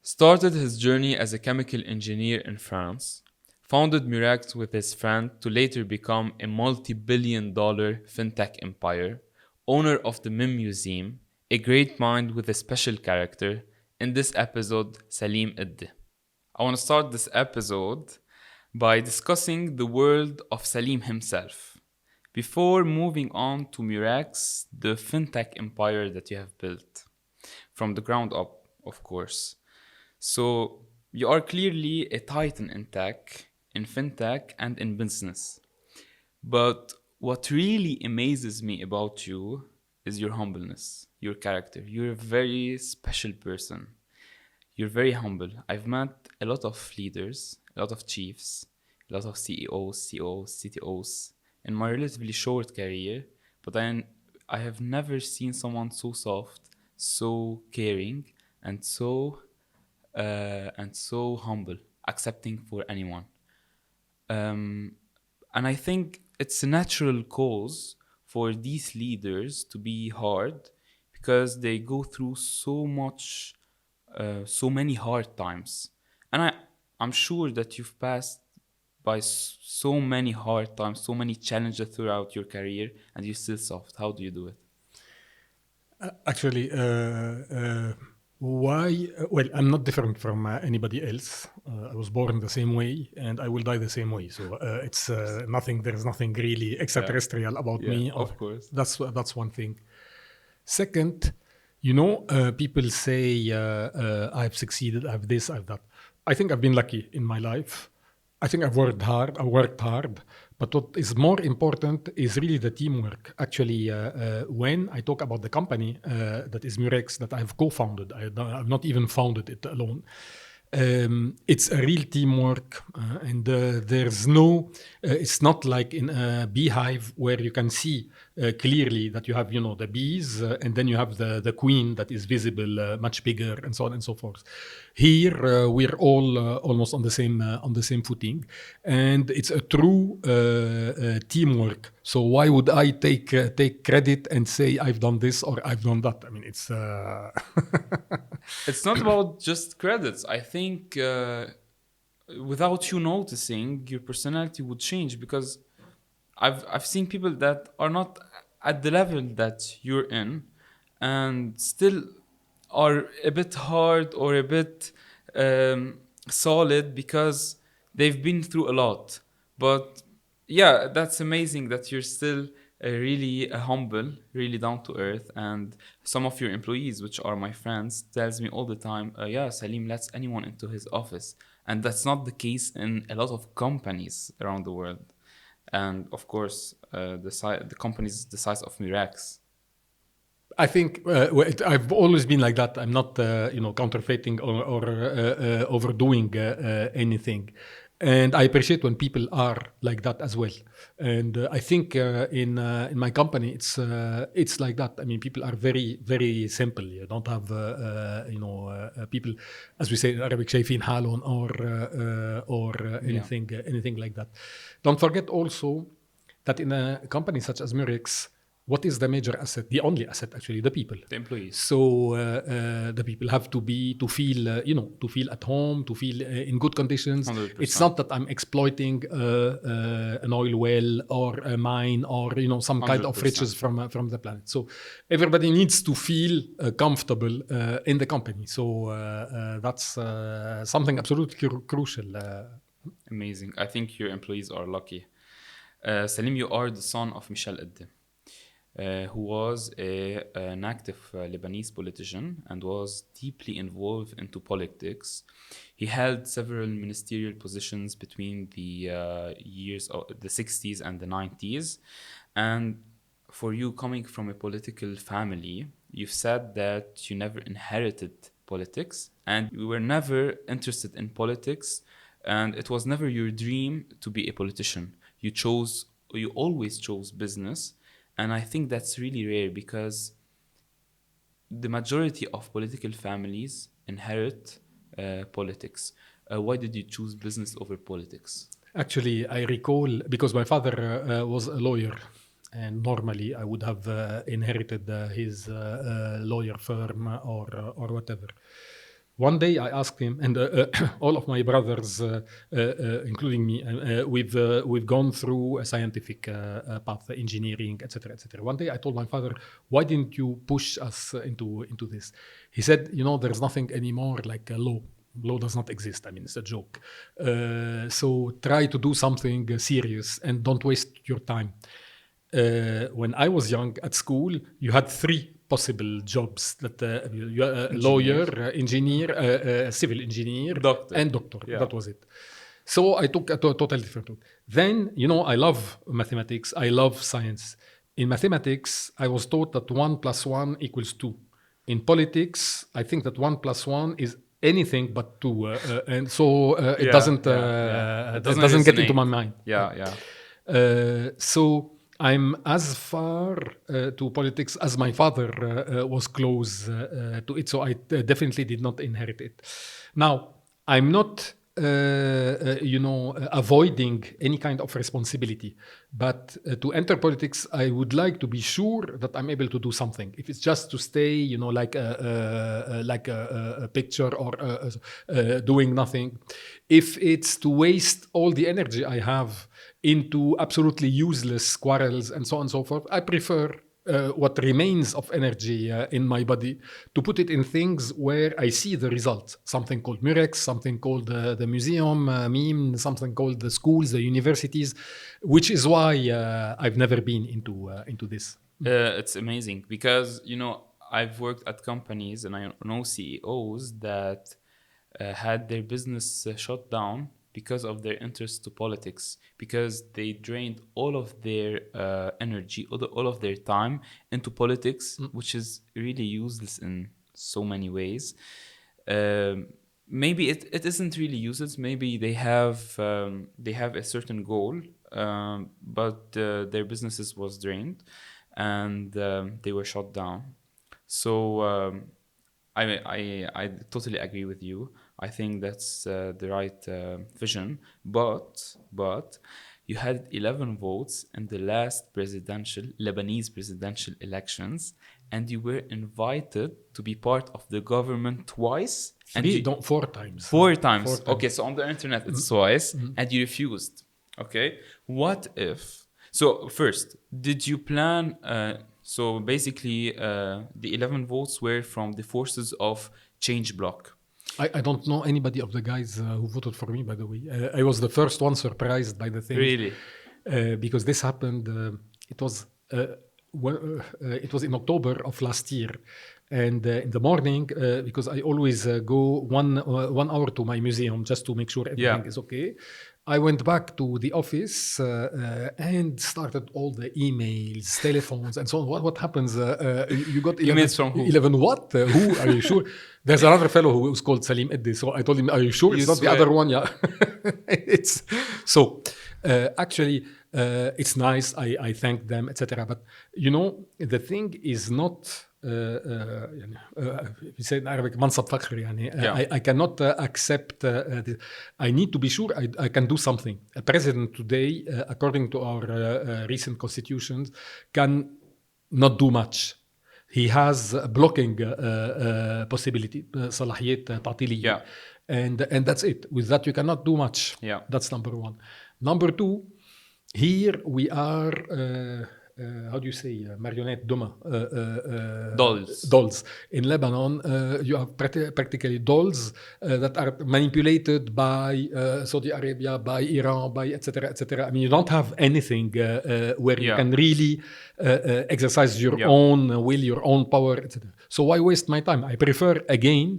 Started his journey as a chemical engineer in France, founded Murex with his friend to later become a multi-billion-dollar fintech empire, owner of the Mim Museum, a great mind with a special character. In this episode, Salim Edde. I want to start this episode by discussing the world of Salim himself. Before moving on to Murex, the fintech empire that you have built from the ground up, of course. So you are clearly a titan in tech, in fintech, and in business. But what really amazes me about you is your humbleness, your character. You're a very special person. You're very humble. I've met a lot of leaders, a lot of chiefs, a lot of CEOs, COs, CTOs in my relatively short career, but I have never seen someone so soft, so caring, and so humble, accepting for anyone. Um, and I think it's a natural cause for these leaders to be hard because they go through so many hard times. And I'm sure that you've passed by so many hard times, so many challenges throughout your career, and you're still soft. How do you do it? Actually, why? Well, I'm not different from anybody else. I was born the same way, and I will die the same way. So it's nothing. There is nothing really Yeah, extraterrestrial about yeah, me. Or of course. that's one thing. Second, people say I've succeeded, I've this, I've that. I think I've been lucky in my life. I think I've worked hard. I worked hard. But what is more important is really the teamwork. Actually, when I talk about the company that is Murex, that I've co-founded, I've not even founded it alone. It's a real teamwork, and there's no. It's not like in a beehive where you can see clearly that you have, the bees, and then you have the queen that is visible, much bigger, and so on and so forth. Here, we're all almost on the same footing, and it's a true teamwork. So why would I take credit and say I've done this or I've done that? I mean, it's. It's not about just credits. I think without you noticing, your personality would change because I've seen people that are not at the level that you're in, and still are a bit hard or a bit solid because they've been through a lot. But yeah, that's amazing that you're still really humble, really down to earth. And some of your employees, which are my friends, tells me all the time, yeah, Salim lets anyone into his office. And that's not the case in a lot of companies around the world. And of course, the company is the size of Murex. I think I've always been like that. I'm not, counterfeiting or overdoing anything, and I appreciate when people are like that as well. And I think in my company, it's like that. I mean, people are very very simple. You don't have people, as we say in Arabic, شايفين حالهم or Yeah. anything like that. Don't forget also that in a company such as Murex, what is the major asset? The only asset, actually, the people. The employees. So the people have to feel, to feel at home, to feel in good conditions. It's 100%. not that I'm exploiting an oil well or a mine or some kind of 100%. riches from the planet. So everybody needs to feel comfortable in the company. So that's something absolutely crucial. Amazing. I think your employees are lucky. Salim, you are the son of Michel Edde, who was an active Lebanese politician and was deeply involved into politics. He held several ministerial positions between the years of the 60s and the 90s. And for you coming from a political family, you've said that you never inherited politics and you were never interested in politics, and it was never your dream to be a politician. You always chose business, and I think that's really rare because the majority of political families inherit politics. Why did you choose business over politics? Actually, I recall because my father was a lawyer, and normally I would have inherited his lawyer firm or whatever. One day I asked him, and all of my brothers, including me, we've gone through a scientific path, engineering, etc., etc. One day I told my father, "Why didn't you push us into this?" He said, "There's nothing anymore like a law. Law does not exist. I mean, it's a joke. So try to do something serious and don't waste your time." When I was young at school, you had three possible jobs: that lawyer, engineer, civil engineer, Doctor. and doctor. Yeah. That was it. So I took a totally different route. Then, I love mathematics. I love science. In mathematics, I was taught that 1 + 1 = 2. In politics, I think that 1 + 1 is anything but 2. And so it doesn't It doesn't doesn't get into resonate. my mind. So I'm as far to politics as my father was close to it. So I definitely did not inherit it. Now, I'm not, avoiding any kind of responsibility. But to enter politics, I would like to be sure that I'm able to do something. If it's just to stay, like a picture or doing nothing. If it's to waste all the energy I have into absolutely useless quarrels and so on and so forth, I prefer what remains of energy in my body to put it in things where I see the results. Something called Murex, something called the museum, Mim, something called the schools, the universities, which is why I've never been into this. It's amazing because, I've worked at companies and I know CEOs that had their business shut down because of their interest to politics, because they drained all of their energy, all of their time into politics, which is really useless in so many ways. Maybe it isn't really useless. Maybe they have a certain goal, but their businesses was drained, and they were shut down. So I totally agree with you. I think that's the right vision. But you had 11 votes in the last Lebanese presidential elections, and you were invited to be part of the government twice. Four times. Four times. Okay, so on the internet it's twice, and you refused. Okay, what if? So first, did you plan? So basically, the 11 votes were from the forces of Change Bloc. I don't know anybody of the guys who voted for me, by the way. I was the first one surprised by the thing. Really? Because this happened, it was in October of last year. And in the morning, because I always go 1 hour to my museum just to make sure everything is okay, I went back to the office and started all the emails, telephones, and so on. What happens? You got 11, emails from who? 11 what? Who? Are you sure? There's another fellow who was called Salim Edde. So I told him, are you sure it's not the other one? Yeah. It's so actually it's nice. I thank them, etc. But the thing is not. We say in Arabic منصب فخر يعني. I cannot accept this. I need to be sure I can do something. A president today, according to our recent constitutions, can not do much. He has a blocking possibility, صلاحيات تعطيلية. And that's it. With that, you cannot do much. That's number one. Number two, here we are, how do you say, marionette, dolls. In Lebanon, you have practically dolls that are manipulated by Saudi Arabia, by Iran, by etc., etc. I mean, you don't have anything where you can really exercise your own will, your own power, etc. So why waste my time? I prefer, again,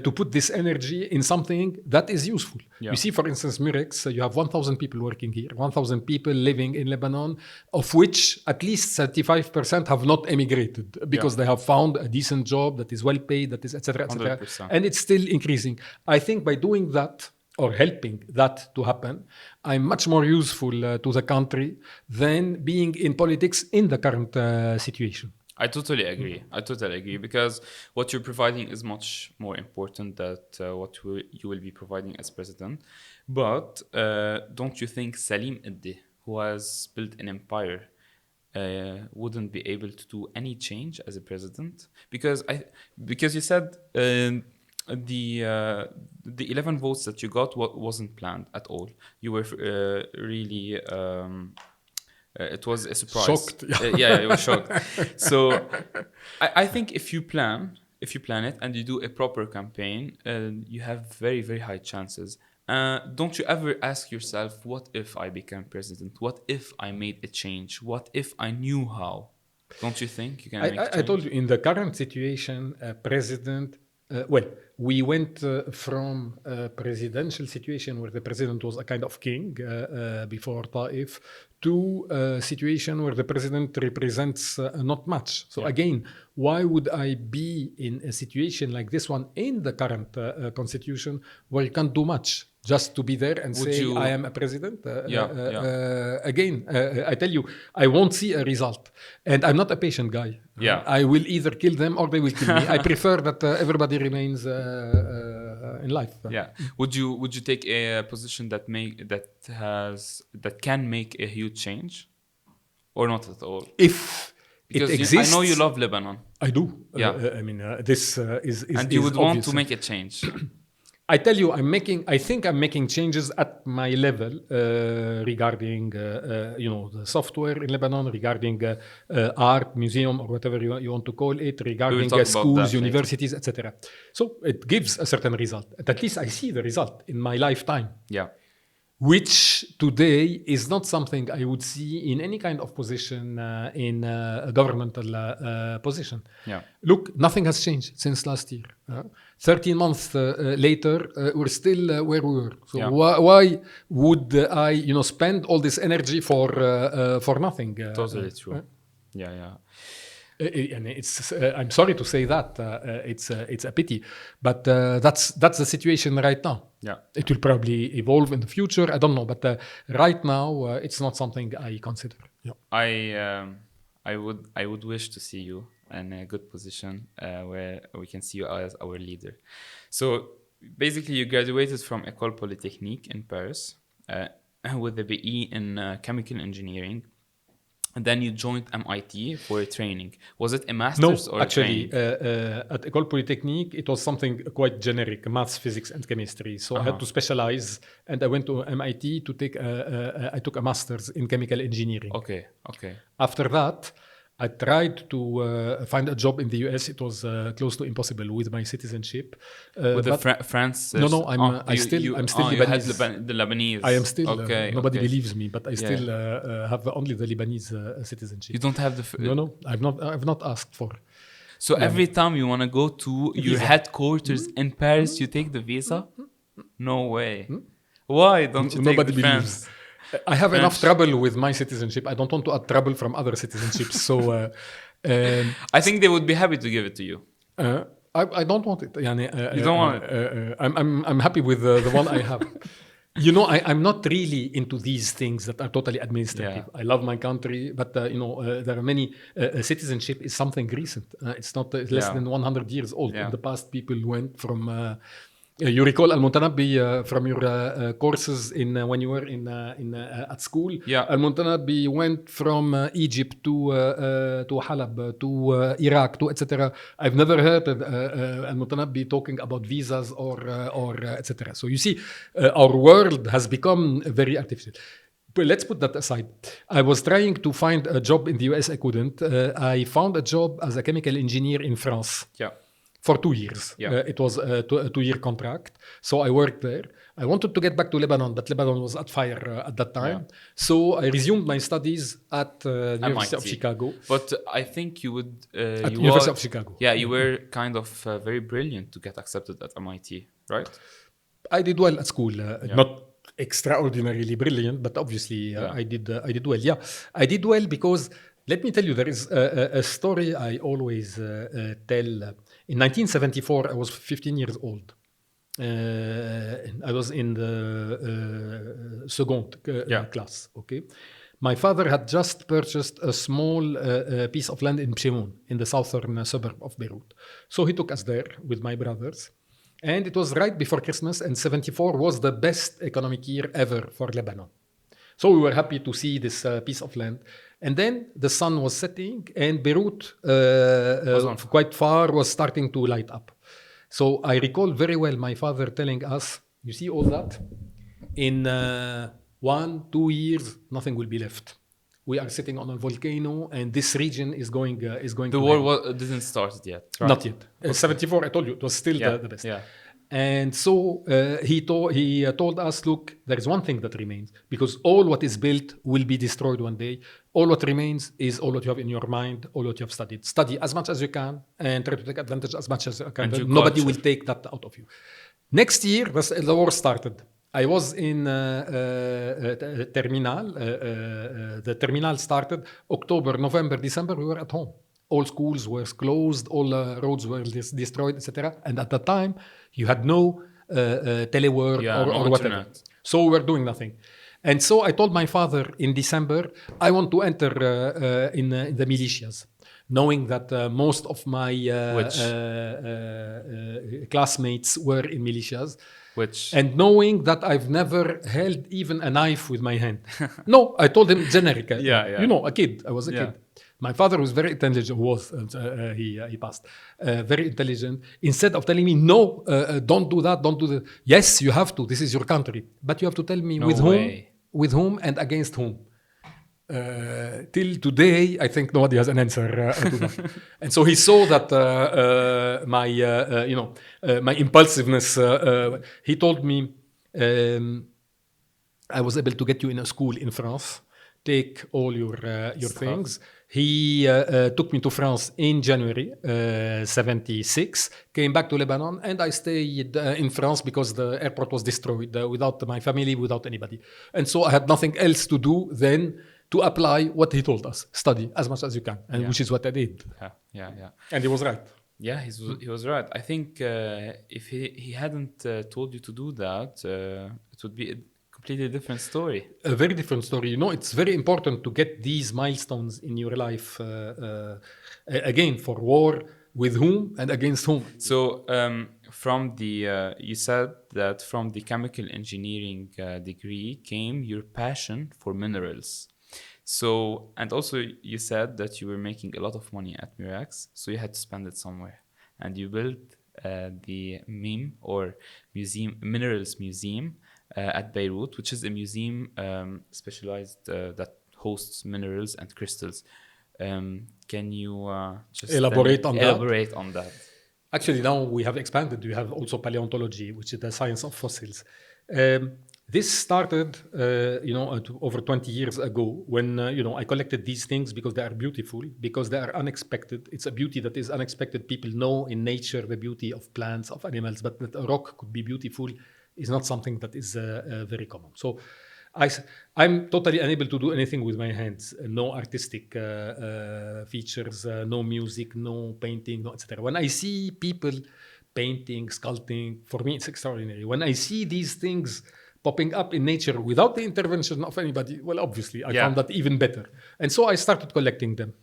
to put this energy in something that is useful. You see, for instance, Murex, you have 1,000 people working here, 1,000 people living in Lebanon, of which at least 35% have not emigrated because they have found a decent job that is well paid, that is, etc., etc. And it's still increasing. I think by doing that, or helping that to happen, I'm much more useful to the country than being in politics in the current situation. I totally agree because what you're providing is much more important than what you will be providing as president. But don't you think Salim Edde, who has built an empire, wouldn't be able to do any change as a president? Because you said the 11 votes that you got wasn't planned at all. You were really it was a surprise. Shocked. Yeah, you were shocked. So I think if you plan it and you do a proper campaign, you have very, very high chances. Don't you ever ask yourself, what if I became president? What if I made a change? What if I knew how? Don't you think you can make a change? I told you, in the current situation, president, we went from a presidential situation where the president was a kind of king before Taif to a situation where the president represents not much. So again, why would I be in a situation like this one in the current constitution where you can't do much? Just to be there and say, I am a president. Again, I tell you, I won't see a result. And I'm not a patient guy. I will either kill them or they will kill me. I prefer that everybody remains in life. Would you take a position that can make a huge change, or not at all? If because it exists, I know you love Lebanon. I do. I mean, this is and you would want to make a change. I tell you, I think I'm making changes at my level regarding, the software in Lebanon, regarding art, museum, or whatever you want to call it, regarding schools, universities, etc. So it gives a certain result. At least I see the result in my lifetime. Which today is not something I would see in any kind of position in a governmental position. Look, nothing has changed since last year. 13 months later, we're still where we were. So why would I, spend all this energy for nothing? Totally true. And it's I'm sorry to say that it's a pity, but that's the situation right now. It will probably evolve in the future. I don't know, but right now it's not something I consider. I would wish to see you in a good position where we can see you as our leader. So basically, you graduated from École Polytechnique in Paris with a BE in chemical engineering. And then you joined MIT for a training. Was it a master's or actually, a training? At École Polytechnique, it was something quite generic, maths, physics, and chemistry. So I had to specialize, and I went to MIT to take I took a master's in chemical engineering. Okay. After that, I tried to find a job in the US. It was close to impossible with my citizenship. With the France? No, I'm still Lebanese. You had the Lebanese. I am still. Nobody believes me, but I still have only the Lebanese citizenship. You don't have the... No, I've not asked for. So every time you want to go to your headquarters in Paris, you take the visa? No way. Why don't you take the France? I have enough trouble with my citizenship. I don't want to add trouble from other citizenships. So I think they would be happy to give it to you. I don't want it. You don't want it? I'm happy with the one I have. I'm not really into these things that are totally administrative. I love my country, but there are many. Citizenship is something recent. It's not less than 100 years old. In the past, people went from. You recall Al-Mutanabbi from your courses when you were at school. Al-Mutanabbi went from Egypt to Halab, to Iraq, to etc. I've never heard Al-Mutanabbi talking about visas or etc. So you see, our world has become very artificial. But let's put that aside. I was trying to find a job in the US. I couldn't. I found a job as a chemical engineer in France. For 2 years. It was a 2-year contract. So I worked there. I wanted to get back to Lebanon, but Lebanon was at fire at that time. So I resumed my studies at the University of Chicago. But I think you would... at the University of Chicago. Yeah, you were kind of very brilliant to get accepted at MIT, right? I did well at school. Not extraordinarily brilliant, but obviously I did well. I did well because... Let me tell you, there is a story I always tell. In 1974, I was 15 years old. I was in the second class. Okay, my father had just purchased a small piece of land in Pshimoun, in the southern suburb of Beirut. So he took us there with my brothers. And it was right before Christmas, and 74 was the best economic year ever for Lebanon. So we were happy to see this piece of land. And then the sun was setting, and Beirut, quite far, was starting to light up. So I recall very well my father telling us, you see all that? In 1-2 years, nothing will be left. We are sitting on a volcano, and this region is going The to war hell. didn't start yet, right? Not yet. 74, I told you, it was still Yeah, the best. yeah. And so he told us, look, there is one thing that remains, because all what is built will be destroyed one day. All what remains is all what you have in your mind, all what you have studied. Study as much as you can and try to take advantage as much as you can. And your Nobody culture. will take that out of you. Next year, the war started. I was in terminal. The terminal started October, November, December. We were at home. All schools were closed. All roads were destroyed, etc. And at the time, you had no telework No or whatever. internet. So we were doing nothing. And so I told my father in December, I want to enter in the militias, knowing that most of my classmates were in militias. And knowing that I've never held even a knife with my hand. No, I told him generic. You know, a kid. I was a kid. My father was very intelligent. He passed. Very intelligent. Instead of telling me, no, don't do that, don't do that. Yes, you have to. This is your country. But you have to tell me with whom and against whom. Till today, I think nobody has an answer to that. And so he saw that my impulsiveness. He told me, I was able to get you in a school in France. Take all your things. He took me to France in January 76, came back to Lebanon, and I stayed in France because the airport was destroyed without my family, without anybody. And so I had nothing else to do then to apply what he told us. Study as much as you can, and which is what I did. Yeah. And he was right. Yeah, he was right. I think if he hadn't told you to do that, it would be a completely different story. A very different story. You know, it's very important to get these milestones in your life. Again, for war, with whom and against whom. So from the you said that from the chemical engineering degree came your passion for minerals. So, and also you said that you were making a lot of money at Murex, so you had to spend it somewhere. And you built the Mim or Minerals Museum at Beirut, which is a museum specialized that hosts minerals and crystals. Can you just elaborate on that? Actually, now we have expanded. We have also paleontology, which is the science of fossils. This started, over 20 years ago when, I collected these things because they are beautiful, because they are unexpected. It's a beauty that is unexpected. People know in nature the beauty of plants, of animals, but that a rock could be beautiful is not something that is very common. So I'm totally unable to do anything with my hands. No artistic features, no music, no painting, no etc. When I see people painting, sculpting, for me it's extraordinary. When I see these things popping up in nature without the intervention of anybody, well, obviously, I found that even better. And so I started collecting them.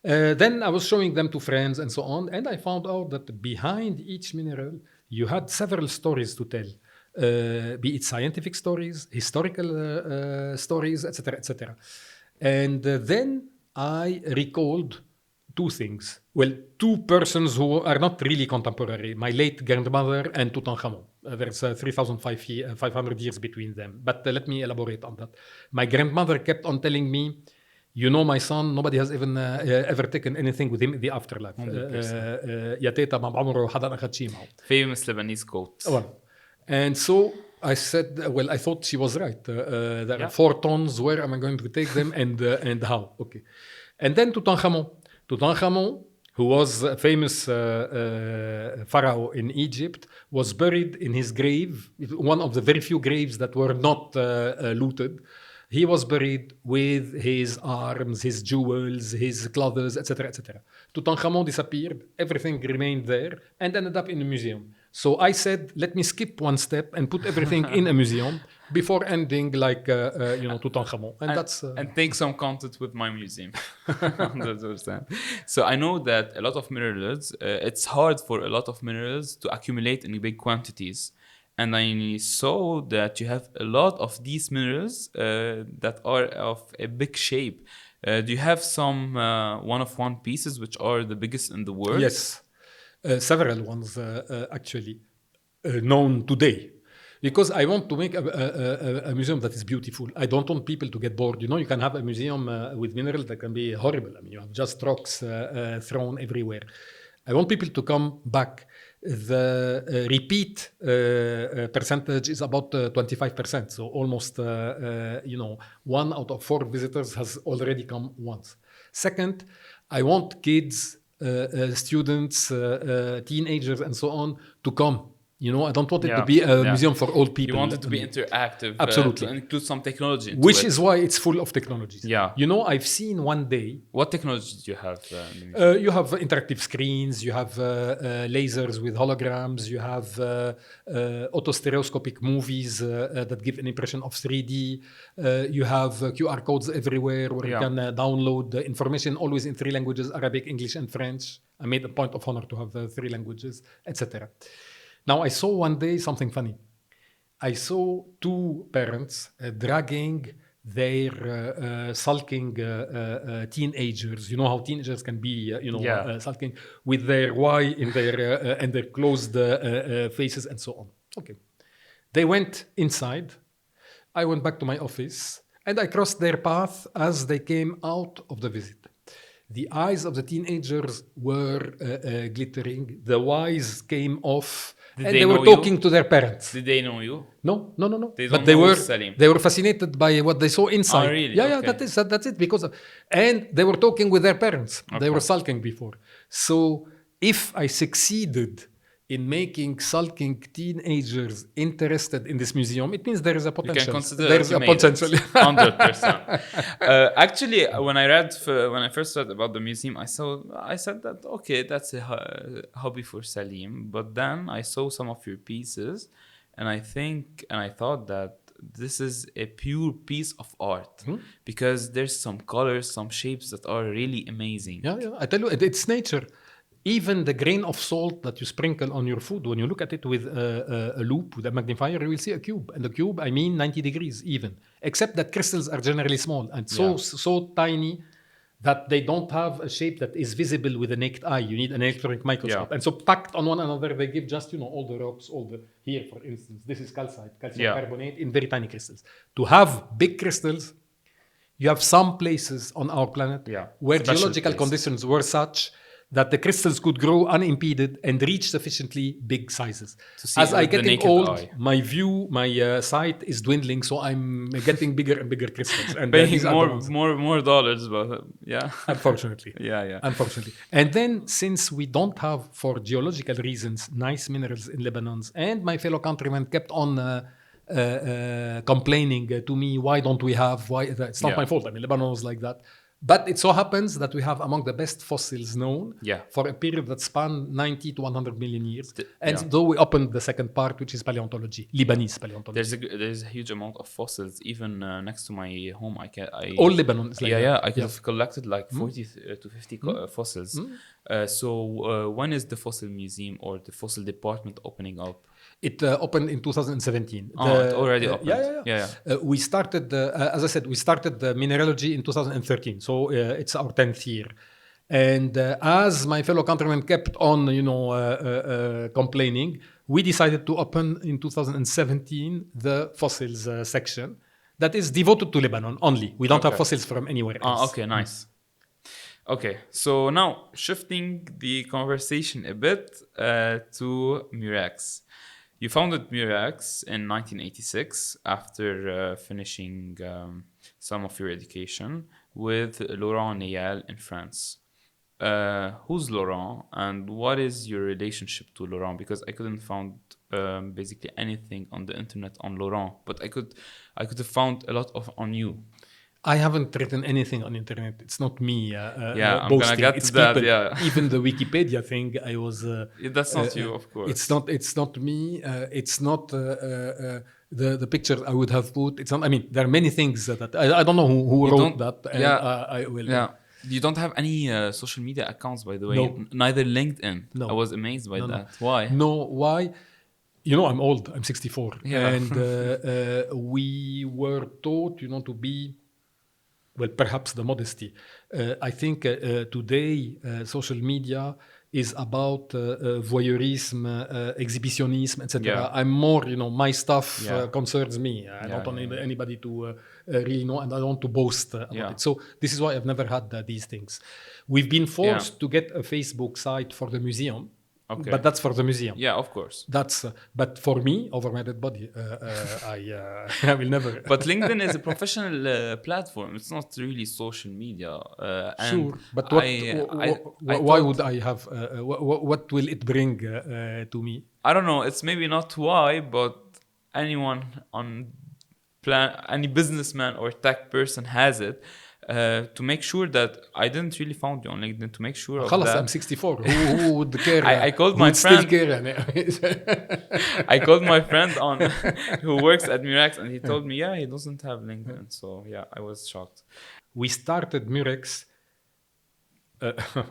Then I was showing them to friends and so on, and I found out that behind each mineral, you had several stories to tell, be it scientific stories, historical stories, etc., etc. And then I recalled two things. Well, two persons who are not really contemporary, my late grandmother and Tutankhamun. There's 3,500 years between them. But let me elaborate on that. My grandmother kept on telling me, you know, my son, nobody has even ever taken anything with him in the afterlife. يا تيتا ما بعمره حدا أخذ شيء معه. Famous Lebanese quote. And so I said, well, I thought she was right. There are 4 tons. Where am I going to take them and how? Okay. And then Tutankhamun, who was a famous pharaoh in Egypt, was buried in his grave, one of the very few graves that were not looted. He was buried with his arms, his jewels, his clothes, etc., etc. Tutankhamun disappeared. Everything remained there and ended up in a museum. So I said, let me skip one step and put everything in a museum before ending like, Tutankhamun. And take some content with my museum. So I know that a lot of minerals, it's hard for a lot of minerals to accumulate in big quantities. And I saw that you have a lot of these minerals that are of a big shape. Do you have some one-of-one pieces which are the biggest in the world? Yes. Several ones actually known today. Because I want to make a museum that is beautiful. I don't want people to get bored. You know, you can have a museum with minerals that can be horrible. I mean, you have just rocks thrown everywhere. I want people to come back. The repeat percentage is about 25%. So almost, you know, 1 out of 4 visitors has already come once. Second, I want kids, students, teenagers, and so on to come. You know, I don't want it to be a museum for old people. You want it to be interactive. Absolutely. To include some technology into Which it. is why it's full of technologies. Yeah. You know, I've seen one day. What technology do you have in the museum? You have interactive screens, you have lasers with holograms, you have autostereoscopic movies that give an impression of 3D. You have QR codes everywhere where you can download the information, always in 3 languages, Arabic, English, and French. I made a point of honor to have 3 languages, etc. Now, I saw one day something funny. I saw 2 parents dragging their sulking teenagers. You know how teenagers can be, sulking with their Y in their and their closed faces and so on. Okay. They went inside. I went back to my office and I crossed their path as they came out of the visit. The eyes of the teenagers were glittering. The Ys came off. And they were talking to their parents. Did they know you? No. But they were fascinated by what they saw inside. Oh, really? Yeah, that's it. And they were talking with their parents. Okay. They were sulking before. So if I succeeded in making sulking teenagers interested in this museum, it means there is a potential. You can consider there is a potential. 100%. Actually, when I first read about the museum, I said that okay, that's a hobby for Salim. But then I saw some of your pieces, and I thought that this is a pure piece of art because there's some colors, some shapes that are really amazing. Yeah. I tell you, it's nature. Even the grain of salt that you sprinkle on your food, when you look at it with a loupe, with a magnifier, you will see a cube. And the cube, I mean 90 degrees even. Except that crystals are generally small and so tiny that they don't have a shape that is visible with the naked eye. You need an electronic microscope. And so packed on one another, they give just, all the rocks, here, for instance, this is calcite, calcium carbonate in very tiny crystals. To have big crystals, you have some places on our planet where geological conditions were such that the crystals could grow unimpeded and reach sufficiently big sizes. As I get old, my sight is dwindling, so I'm getting bigger and bigger crystals. And paying more dollars, but unfortunately. Unfortunately. And then, since we don't have, for geological reasons, nice minerals in Lebanon, and my fellow countrymen kept on complaining to me, why don't we have? Why? It's not my fault. I mean, Lebanon was like that. But it so happens that we have among the best fossils known for a period that spanned 90 to 100 million years. Though we opened the second part, which is paleontology, Lebanese paleontology. There's a huge amount of fossils. Even next to my home, all Lebanon is like that. I could have collected like 40 to 50 fossils. So when is the fossil museum or the fossil department opening up? It opened in 2017. It already opened. We started, as I said, the mineralogy in 2013. So it's our 10th year. And as my fellow countrymen kept on, complaining, we decided to open in 2017 the fossils section that is devoted to Lebanon only. We don't have fossils from anywhere else. Okay, nice. Okay, so now shifting the conversation a bit to Murex. You founded Murex in 1986 after finishing some of your education with Laurent Neyal in France. Who's Laurent and what is your relationship to Laurent? Because I couldn't find basically anything on the internet on Laurent, but I could have found a lot on you. I haven't written anything on internet. It's not me I'm boasting. gonna get it's to that. People. Even the Wikipedia thing, I was. That's not you, of course. It's not me. It's not the pictures I would have put. It's not. I mean, there are many things that I don't know who wrote that. And I will. You don't have any social media accounts, by the way. No. Neither LinkedIn. No. I was amazed by that. Why? No, why? I'm old. I'm 64, and we were taught, to be. Well, perhaps the modesty. I think today social media is about voyeurism, exhibitionism, etc. Yeah. I'm more, my stuff Yeah. concerns me. I don't want anybody to really know, and I don't want to boast about it. So this is why I've never had these things. We've been forced to get a Facebook site for the museum, but that's for the museum. Yeah, of course. That's but for me, over my dead body, I will never. But LinkedIn is a professional platform. It's not really social media. Sure, but why would I have? What will it bring to me? I don't know. It's maybe not why, but anyone on any businessman or tech person has it. To make sure that I didn't really found you on LinkedIn, to make sure of that. I'm 64. Who would care? I called my friend. I called my friend who works at Murex, and he told me, he doesn't have LinkedIn. So I was shocked. We started Murex.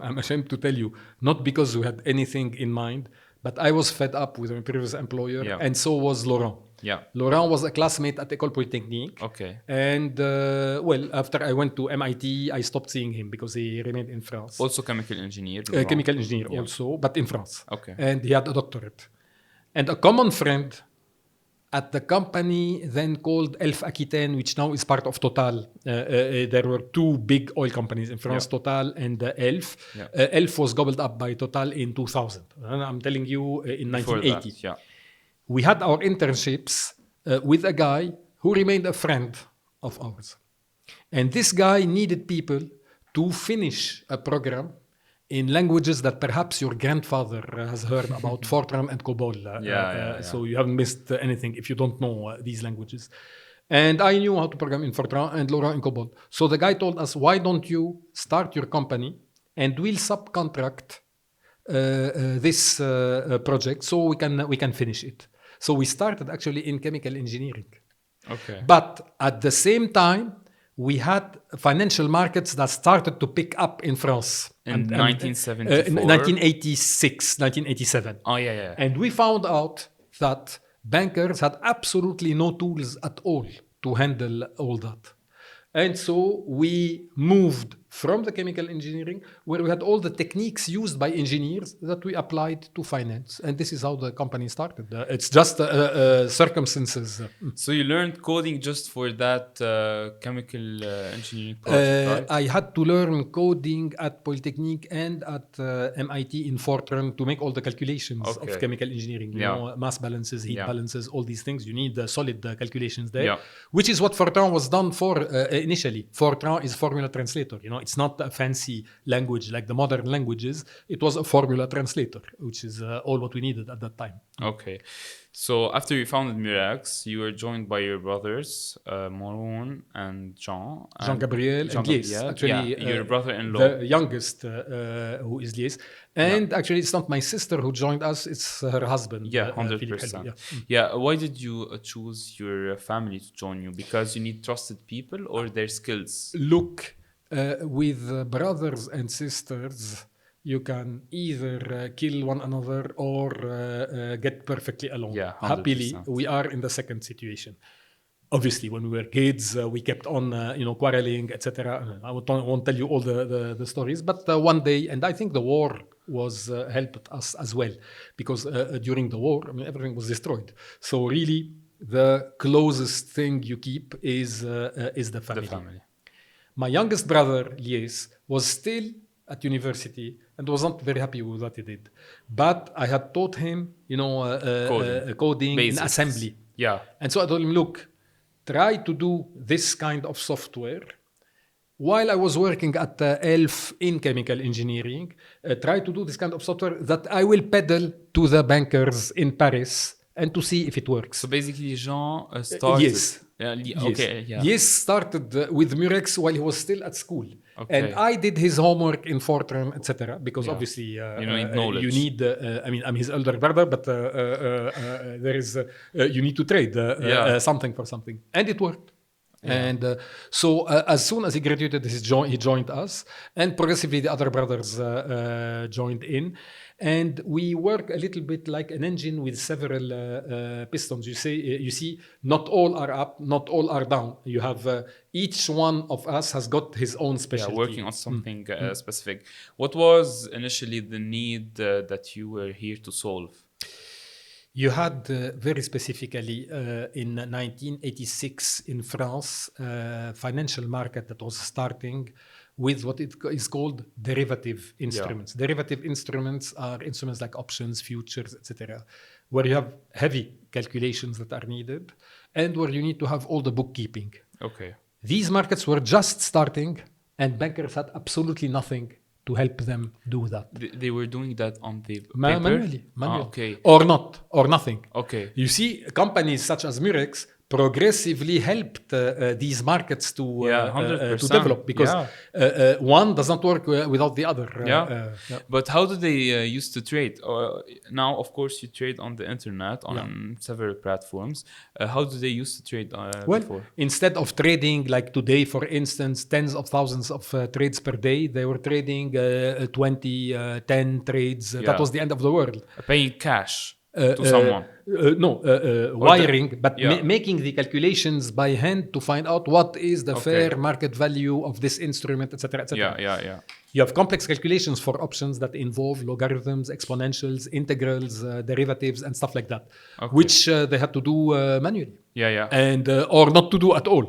I'm ashamed to tell you, not because we had anything in mind, but I was fed up with my previous employer, and so was Laurent. Yeah. Laurent was a classmate at École Polytechnique. Okay. And after I went to MIT, I stopped seeing him because he remained in France. Also chemical engineer. Chemical engineer also, but in France. Okay. And he had a doctorate. And a common friend at the company then called Elf Aquitaine, which now is part of Total. There were two big oil companies in France, Total and Elf. Yeah. Elf was gobbled up by Total in 2000. And I'm telling you, in 1980. We had our internships with a guy who remained a friend of ours. And this guy needed people to finish a program in languages that perhaps your grandfather has heard about, Fortran and COBOL. So you haven't missed anything if you don't know these languages. And I knew how to program in Fortran and Laurent in COBOL. So the guy told us, why don't you start your company and we'll subcontract this project so we can finish it. So we started actually in chemical engineering. Okay. But at the same time, we had financial markets that started to pick up in France. In 1974? 1986, 1987. Oh, yeah. And we found out that bankers had absolutely no tools at all to handle all that. And so we moved from the chemical engineering, where we had all the techniques used by engineers that we applied to finance. And this is how the company started. It's just circumstances. So you learned coding just for that chemical engineering project, right? I had to learn coding at Polytechnique and at MIT in Fortran to make all the calculations of chemical engineering. You know, mass balances, heat balances, all these things. You need solid calculations there, which is what Fortran was done for initially. Fortran is formula translator. You know, it's not a fancy language like the modern languages. It was a formula translator, which is all what we needed at that time. Okay. So after you founded Murex, you were joined by your brothers, Maroon and Jean. Jean-Gabriel and Lies. Actually, your brother-in-law. The youngest, who is Lies. And actually, it's not my sister who joined us. It's her husband. 100%. Why did you choose your family to join you? Because you need trusted people or their skills? Look, with brothers and sisters, you can either kill one another or get perfectly along. Happily, we are in the second situation. Obviously, when we were kids, we kept on, quarreling, etc. I won't tell you all the stories, but one day, and I think the war was helped us as well, because during the war, everything was destroyed. So really, the closest thing you keep is the family. My youngest brother, Lies, was still at university and was not very happy with what he did. But I had taught him, coding in assembly. Yeah. And so I told him, look, try to do this kind of software. While I was working at ELF in chemical engineering, try to do this kind of software that I will peddle to the bankers in Paris and to see if it works. So basically, Jean started... Yes. Yes, started with Murex while he was still at school. Okay. And I did his homework in Fortran, etc. Because obviously you need knowledge. You need, I'm his elder brother, but there is, you need to trade something for something. And it worked. Yeah. And so as soon as he graduated, he joined us, and progressively the other brothers joined in. And we work a little bit like an engine with several pistons. You see, not all are up, not all are down. You have each one of us has got his own specialty. Working on something specific. What was initially the need that you were here to solve? You had very specifically in 1986 in France, financial market that was starting with what it is called derivative instruments. Derivative instruments are instruments like options, futures, etc., where you have heavy calculations that are needed and where you need to have all the bookkeeping. Okay. These markets were just starting and bankers had absolutely nothing to help them do that. They were doing that on the paper? Manually. Okay. Or not, or nothing. Okay. You see, companies such as Murex progressively helped these markets to develop because one does not work without the other. But how do they used to trade? Now, of course, you trade on the internet on several platforms. How do they used to trade before? Instead of trading like today, for instance, tens of thousands of trades per day, they were trading 20, 10 trades. That was the end of the world. Paying cash. To someone? Wiring, but making the calculations by hand to find out what is the fair market value of this instrument, etc., etc. You have complex calculations for options that involve logarithms, exponentials, integrals, derivatives, and stuff like that, which they had to do manually. And or not to do at all.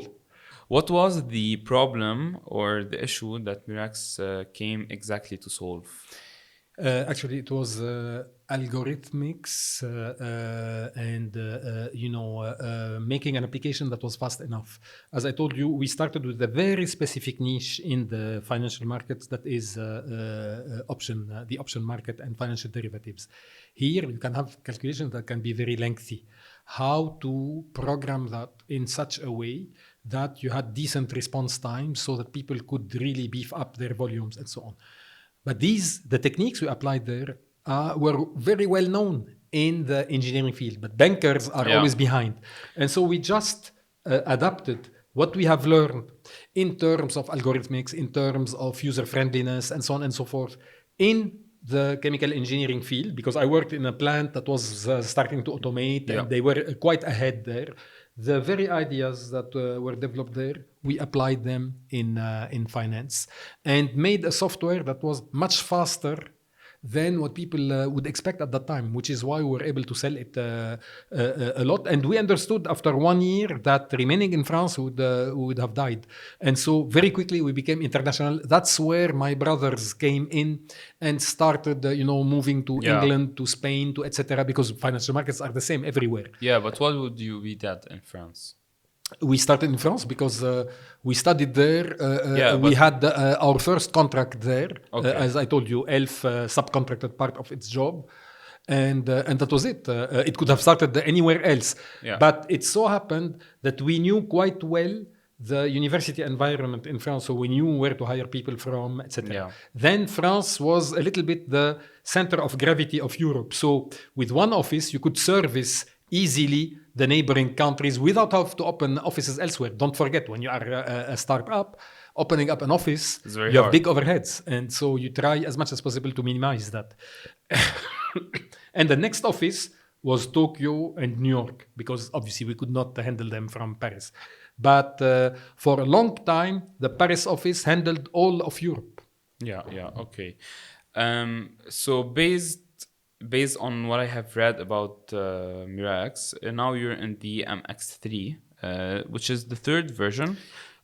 What was the problem or the issue that Murex came exactly to solve? Actually, it was algorithmics and making an application that was fast enough. As I told you, we started with a very specific niche in the financial markets, that is the option market and financial derivatives. Here, you can have calculations that can be very lengthy. How to program that in such a way that you had decent response time so that people could really beef up their volumes and so on. But the techniques we applied there were very well known in the engineering field, but bankers are always behind. And so we just adapted what we have learned in terms of algorithmics, in terms of user friendliness, and so on and so forth, in the chemical engineering field, because I worked in a plant that was starting to automate, and they were quite ahead there. The very ideas that were developed there, we applied them in finance and made a software that was much faster than what people would expect at that time, which is why we were able to sell it a lot. And we understood after 1 year that remaining in France would have died. And so very quickly we became international. That's where my brothers came in and started, moving to England, to Spain, to etc. Because financial markets are the same everywhere. Yeah, but what would you be that in France? We started in France because we studied there. We had our first contract there. As I told you, ELF subcontracted part of its job. And that was it. It could have started anywhere else. But it so happened that we knew quite well the university environment in France, so we knew where to hire people from, etc. Then France was a little bit the center of gravity of Europe. So with one office, you could service easily the neighboring countries without having to open offices elsewhere. Don't forget, when you are a startup, opening up an office, you have big overheads. And so you try as much as possible to minimize that. And the next office was Tokyo and New York, because obviously we could not handle them from Paris. But for a long time, the Paris office handled all of Europe. Okay. So based on what I have read about Murex, now you're in the MX3, which is the third version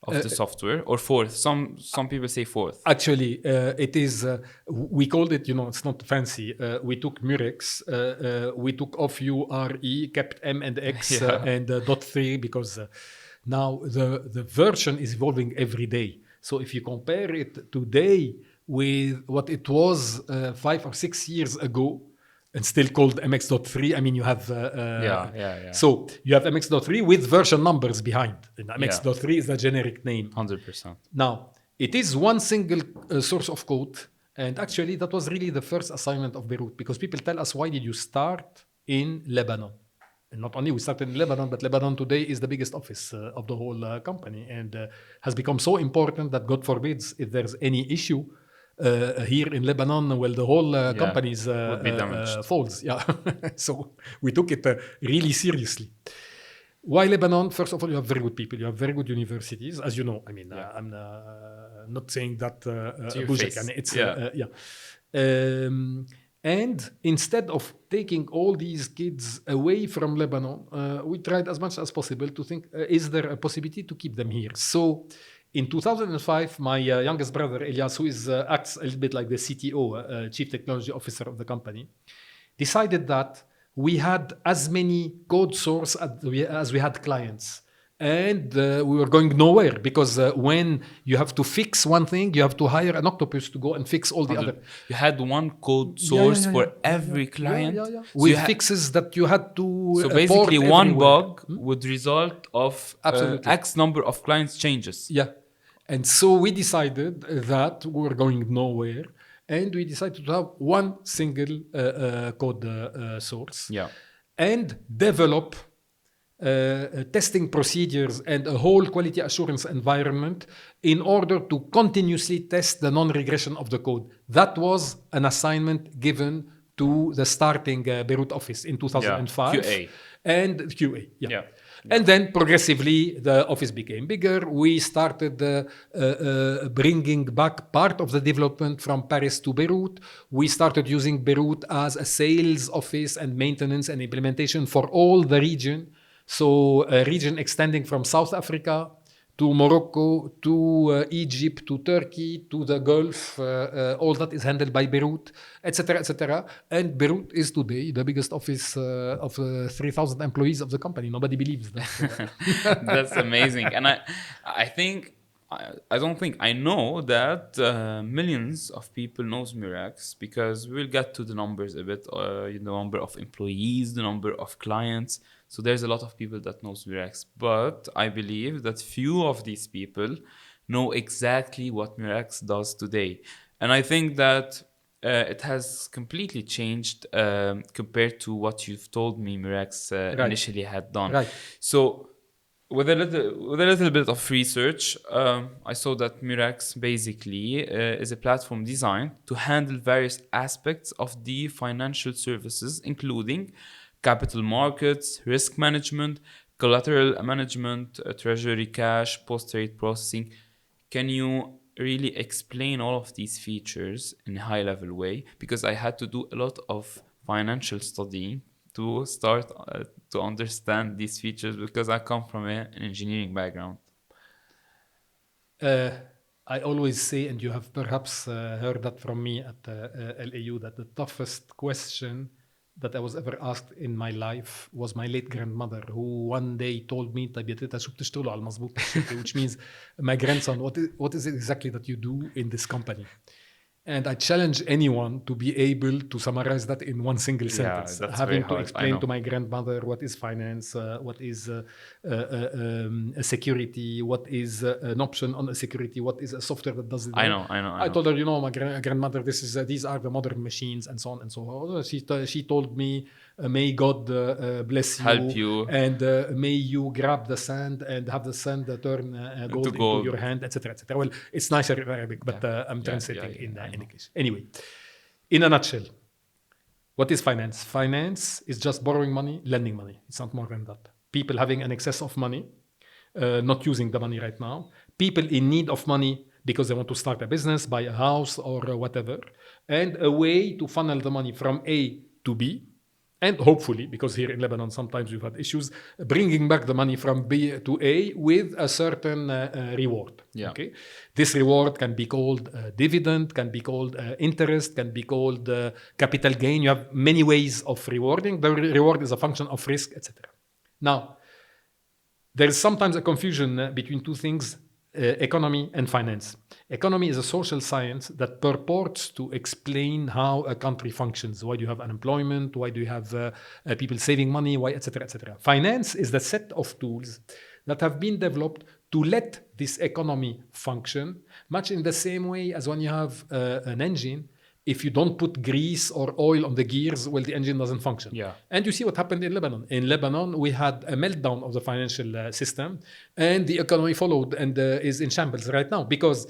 of the software, or fourth. Some people say fourth. Actually, it is. We called it. It's not fancy. We took Murex. We took off URE, kept M and X and .3 because now the version is evolving every day. So if you compare it today with what it was 5 or 6 years ago, and still called MX.3. I mean, you have... So you have MX.3 with version numbers behind. And MX.3 is the generic name. 100%. Now, it is one single source of code. And actually, that was really the first assignment of Beirut. Because people tell us, why did you start in Lebanon? And not only we started in Lebanon, but Lebanon today is the biggest office of the whole company. And has become so important that, God forbids, if there's any issue, here in Lebanon, well, the whole companies would be damaged. falls. Yeah, so we took it really seriously. Why Lebanon? First of all, you have very good people. You have very good universities, as you know. I mean, I'm not saying that To your Bujek, face. and it's Yeah. and instead of taking all these kids away from Lebanon, we tried as much as possible to think: is there a possibility to keep them here? So, in 2005, my youngest brother Elias, who acts a little bit like the CTO, Chief Technology Officer of the company, decided that we had as many code source as we had clients. And we were going nowhere because when you have to fix one thing, you have to hire an octopus to go and fix all the other. You had one code source for every client. Yeah. So With fixes that you had to so basically port one everywhere. bug would result of Absolutely. X number of clients changes. Yeah. And so we decided that we were going nowhere. And we decided to have one single code source. Yeah. And develop testing procedures and a whole quality assurance environment in order to continuously test the non-regression of the code. That was an assignment given to the starting Beirut office in 2005. QA. And QA, yeah. And then progressively, the office became bigger. We started bringing back part of the development from Paris to Beirut. We started using Beirut as a sales office and maintenance and implementation for all the region. So a region extending from South Africa to Morocco, to Egypt, to Turkey, to the Gulf. All that is handled by Beirut, etc., etc. And Beirut is today the biggest office of 3,000 employees of the company. Nobody believes that. That's amazing. And I think, I know that millions of people knows Murex, because we'll get to the numbers a bit, the number of employees, the number of clients. So there's a lot of people that knows Murex, but I believe that few of these people know exactly what Murex does today. And I think that it has completely changed compared to what you've told me Murex initially had done. Right. So with a little bit of research, I saw that Murex basically is a platform designed to handle various aspects of the financial services, including capital markets, risk management, collateral management, treasury cash, post-trade processing. Can you really explain all of these features in a high-level way? Because I had to do a lot of financial studying to start to understand these features, because I come from an engineering background. I always say, and you have perhaps heard that from me at LAU, that the toughest question that I was ever asked in my life was my late grandmother, who one day told me, طيب يا تيتا شو بتشتغلوا على المظبوط بالشركة, which means, my grandson, what is it exactly that you do in this company? And I challenge anyone to be able to summarize that in one single sentence. That's having very to hard, explain to my grandmother what is finance, what is a security, what is an option on a security, what is a software that does it. I know. I told her, my grandmother, these are the modern machines, and so on and so on. She told me, may God bless you, help you, and may you grab the sand and have the sand turn gold into your hand, etc., etc. Well, it's nicer in Arabic, but I'm translating in English. Anyway, in a nutshell, what is finance? Finance is just borrowing money, lending money. It's not more than that. People having an excess of money, not using the money right now. People in need of money because they want to start a business, buy a house, or whatever. And a way to funnel the money from A to B. And hopefully, because here in Lebanon sometimes we've had issues, bringing back the money from B to A with a certain reward. Yeah. Okay, this reward can be called dividend, can be called interest, can be called capital gain. You have many ways of rewarding. The reward is a function of risk, etc. Now, there is sometimes a confusion between two things, economy and finance. Economy is a social science that purports to explain how a country functions. Why do you have unemployment? Why do you have people saving money? Why, etc., etc. Finance is the set of tools that have been developed to let this economy function, much in the same way as when you have an engine. if you don't put grease or oil on the gears, well, the engine doesn't function. Yeah. And you see what happened in Lebanon. In Lebanon, we had a meltdown of the financial system, and the economy followed and is in shambles right now because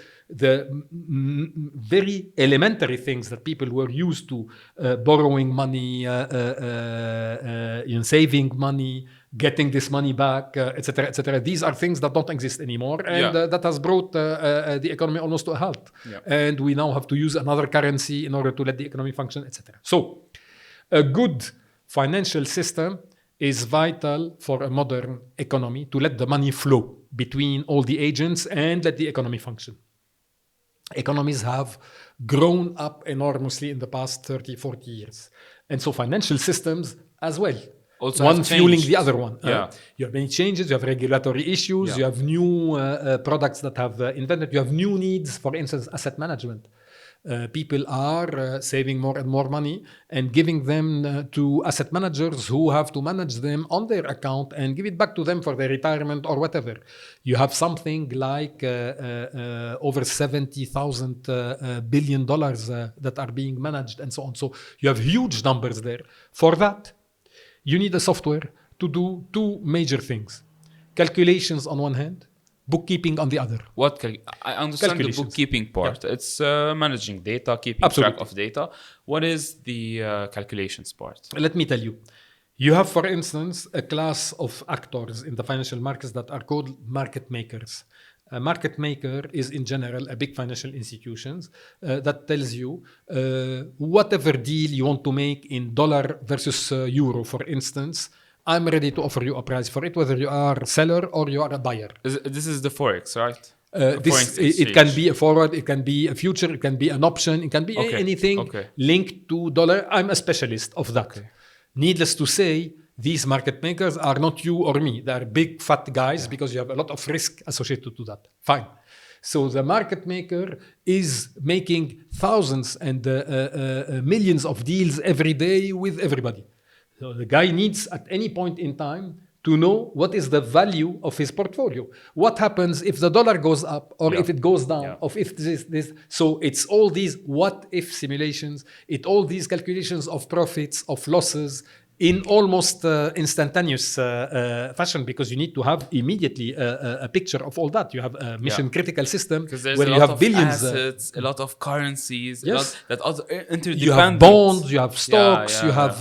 the very elementary things that people were used to, borrowing money, saving money, getting this money back, etc. These are things that don't exist anymore, and that has brought the economy almost to a halt. Yeah. And we now have to use another currency in order to let the economy function, etc. So, a good financial system is vital for a modern economy to let the money flow between all the agents and let the economy function. Economies have grown up enormously in the past 30, 40 years. And so financial systems as well. Also one have fueling changed. the other one. Yeah. You have many changes, you have regulatory issues, you have new products that have invented, you have new needs, for instance, asset management. People are saving more and more money and giving them to asset managers who have to manage them on their account and give it back to them for their retirement or whatever. You have something like over $70,000 billion that are being managed and so on. So you have huge numbers there. For that, you need a software to do two major things. Calculations on one hand, bookkeeping on the other. I understand the bookkeeping part. Yeah. It's managing data, keeping Absolutely. track of data. What is the calculations part? Let me tell you. You have, for instance, a class of actors in the financial markets that are called market makers. A market maker is, in general, a big financial institution that tells you whatever deal you want to make in dollar versus euro, for instance, I'm ready to offer you a price for it, whether you are a seller or you are a buyer. This is the Forex, right? It can be a forward, it can be a future, it can be an option, it can be anything linked to dollar. I'm a specialist of that. Okay. Needless to say, these market makers are not you or me. They are big fat guys because you have a lot of risk associated to that. Fine. So the market maker is making thousands and millions of deals every day with everybody. So the guy needs at any point in time to know what is the value of his portfolio. What happens if the dollar goes up or if it goes down, or if this. So it's all these what if simulations, all these calculations of profits, of losses, in almost instantaneous fashion, because you need to have immediately a picture of all that. You have a mission critical system where you have billions, assets, a lot of currencies, a lot that are interdependent. You have bonds, you have stocks, you have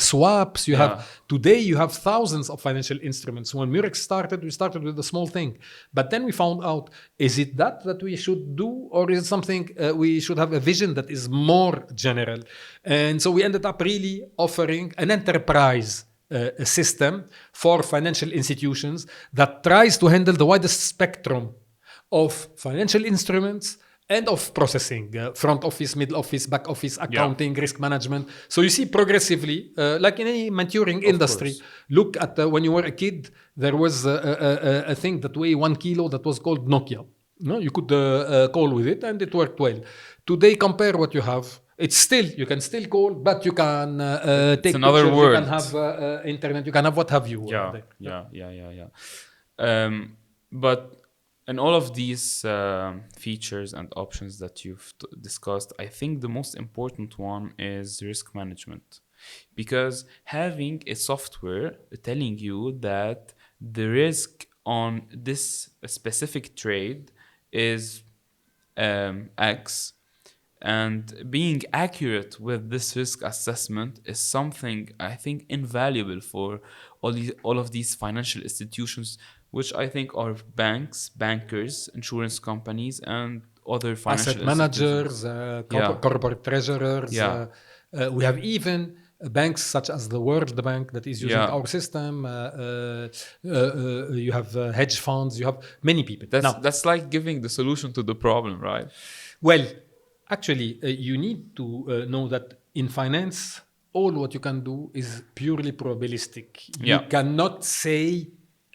swaps, you have. Today you have thousands of financial instruments. When Murex started, we started with a small thing, but then we found out: is it that we should do, or is it something we should have a vision that is more general? And so we ended up really offering an enterprise system for financial institutions that tries to handle the widest spectrum of financial instruments and of processing, front office, middle office, back office, accounting, risk management. So you see progressively, like in any maturing industry, look at when you were a kid, there was a thing that weighed 1 kilo that was called Nokia. No, you could call with it and it worked well. Today, compare what you have. You can still call, but you can take another pictures, word. you can have internet, you can have what have you. But in all of these features and options that you've discussed, I think the most important one is risk management. Because having a software telling you that the risk on this specific trade is X, and being accurate with this risk assessment is something I think invaluable for all of these financial institutions, which I think are banks, bankers, insurance companies, and other financial asset managers, corporate treasurers. We have even banks such as the World Bank that is using our system. You have hedge funds. You have many people. That's like giving the solution to the problem, right? Well, actually, you need to know that in finance, all what you can do is purely probabilistic. You cannot say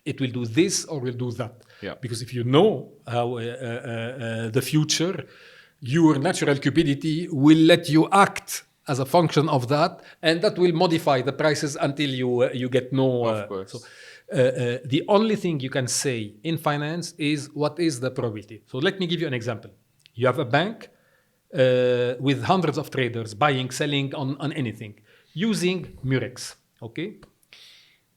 it will do this or will do that. Because if you know how the future, your natural cupidity will let you act as a function of that, and that will modify the prices until you get no. Of course. So, the only thing you can say in finance is what is the probability. So let me give you an example. You have a bank with hundreds of traders buying, selling on anything using Murex. Okay.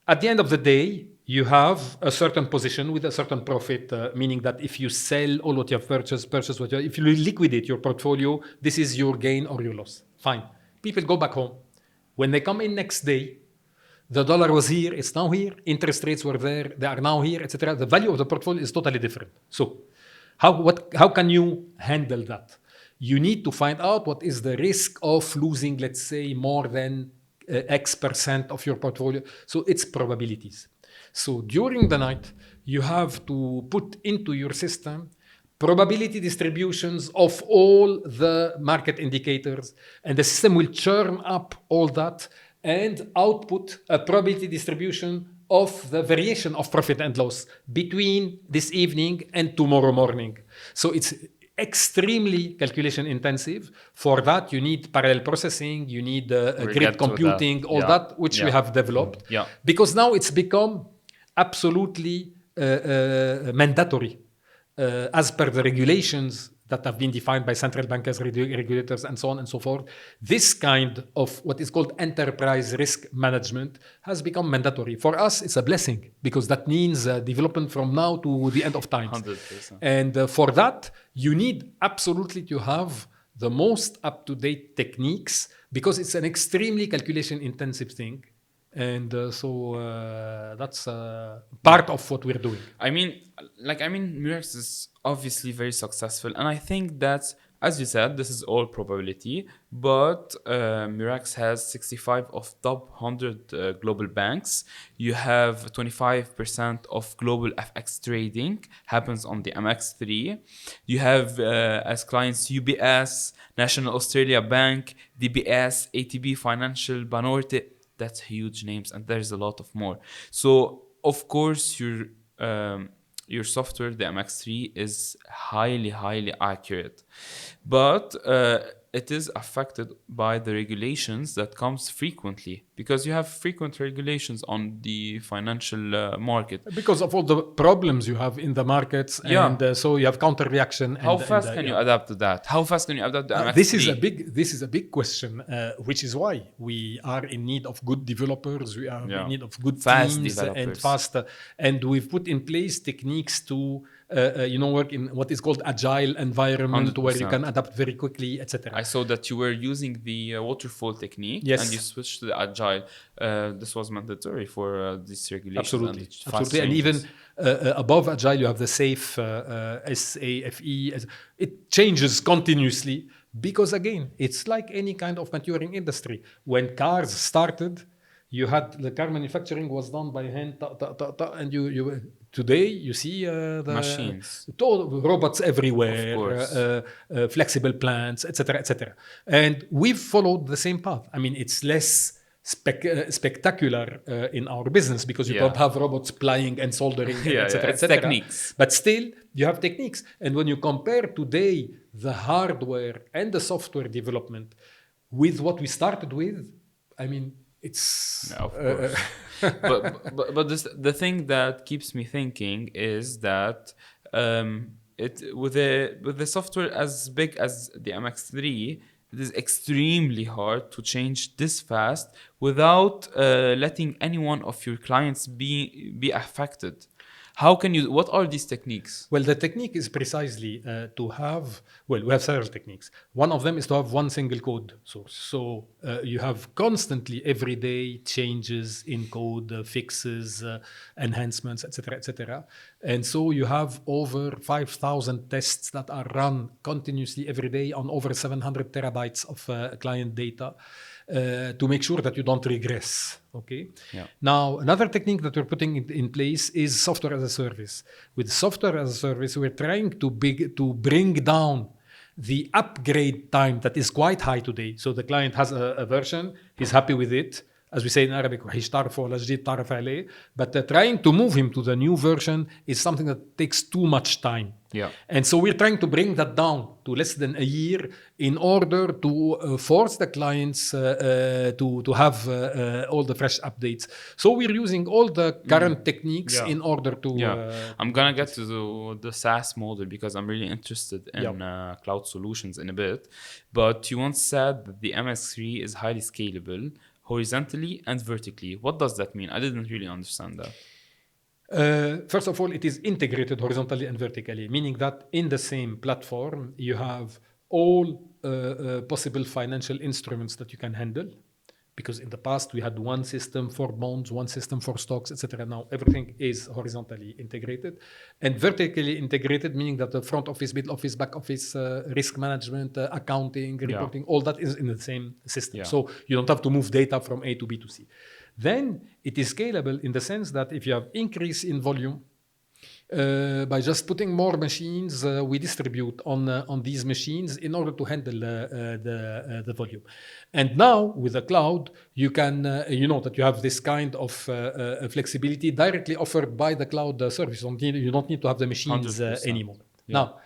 At the end of the day, you have a certain position with a certain profit, meaning that if you sell all what you have purchased what you have, if you liquidate your portfolio, this is your gain or your loss. Fine. People go back home. When they come in next day, the dollar was here, it's now here, interest rates were there, they are now here, etc. The value of the portfolio is totally different. So how can you handle that? You need to find out what is the risk of losing, let's say, more than X% of your portfolio. So it's probabilities. So during the night, you have to put into your system probability distributions of all the market indicators, and the system will churn up all that and output a probability distribution of the variation of profit and loss between this evening and tomorrow morning. So it's extremely calculation intensive. For that, you need parallel processing, you need grid computing, all that, which we have developed. Yeah. Because now it's become absolutely mandatory as per the regulations that have been defined by central bankers, regulators, and so on and so forth. This kind of what is called enterprise risk management has become mandatory. For us, it's a blessing because that means development from now to the end of time. 100%. And for that, you need absolutely to have the most up-to-date techniques because it's an extremely calculation-intensive thing. And that's part of what we're doing. I mean, Murex is obviously very successful. And I think that, as you said, this is all probability. But Murex has 65 of top 100 global banks. You have 25% of global FX trading happens on the MX3. You have as clients UBS, National Australia Bank, DBS, ATB Financial, Banorte. That's huge names, and there's a lot of more. So, of course, your software, the MX3, is highly, highly accurate. But it is affected by the regulations that comes frequently because you have frequent regulations on the financial market. Because of all the problems you have in the markets, and so you have counter reaction. How fast can you adapt to that? How fast can you adapt to MX3? This is a big question, which is why we are in need of good developers. We are in need of good fast teams developers. And faster. And we've put in place techniques to work in what is called agile environment 100%. Where you can adapt very quickly, etc. I saw that you were using the waterfall technique, yes. And you switched to the agile. This was mandatory for this regulation. Absolutely. And even above agile, you have the SAFE, SAFE. It changes continuously because, again, it's like any kind of maturing industry. When cars started, you had the car manufacturing was done by hand, and you today you see the machines, robots everywhere, flexible plants, etc., etc. And we've followed the same path. I mean, it's less spectacular in our business because you don't have robots plying and soldering, etc., etc. Techniques, but still you have techniques. And when you compare today the hardware and the software development with what we started with, I mean. It's of course. but the thing that keeps me thinking is that with the software as big as the MX3, it is extremely hard to change this fast without letting any one of your clients be affected. How can you? What are these techniques? Well, the technique is precisely to have. Well, we have several techniques. One of them is to have one single code source. So you have constantly, every day, changes in code, fixes, enhancements, etc., etc. And so you have over 5,000 tests that are run continuously every day on over 700 terabytes of client data. To make sure that you don't regress. Okay. Yeah. Now, another technique that we're putting in place is software as a service. With software as a service, we're trying to bring down the upgrade time that is quite high today. So the client has a version, he's happy with it. As we say in Arabic, but trying to move him to the new version is something that takes too much time. Yeah. And so we're trying to bring that down to less than a year in order to force the clients to have all the fresh updates. So we're using all the current techniques Yeah. in order to... I'm gonna get to the SaaS model because I'm really interested in cloud solutions in a bit. But you once said that the MX3 is highly scalable, horizontally and vertically. What does that mean? I didn't really understand that. First of all, it is integrated horizontally and vertically, meaning that in the same platform, you have all possible financial instruments that you can handle. Because in the past, we had one system for bonds, one system for stocks, etc. Now, everything is horizontally integrated. And vertically integrated, meaning that the front office, middle office, back office, risk management, accounting, reporting, all that is in the same system. Yeah. So you don't have to move data from A to B to C. Then it is scalable in the sense that if you have increase in volume, by just putting more machines, we distribute on these machines in order to handle the volume. And now with the cloud, you can, you know that you have this kind of flexibility directly offered by the cloud service. You don't need to have the machines 100%. anymore. Yeah. Now,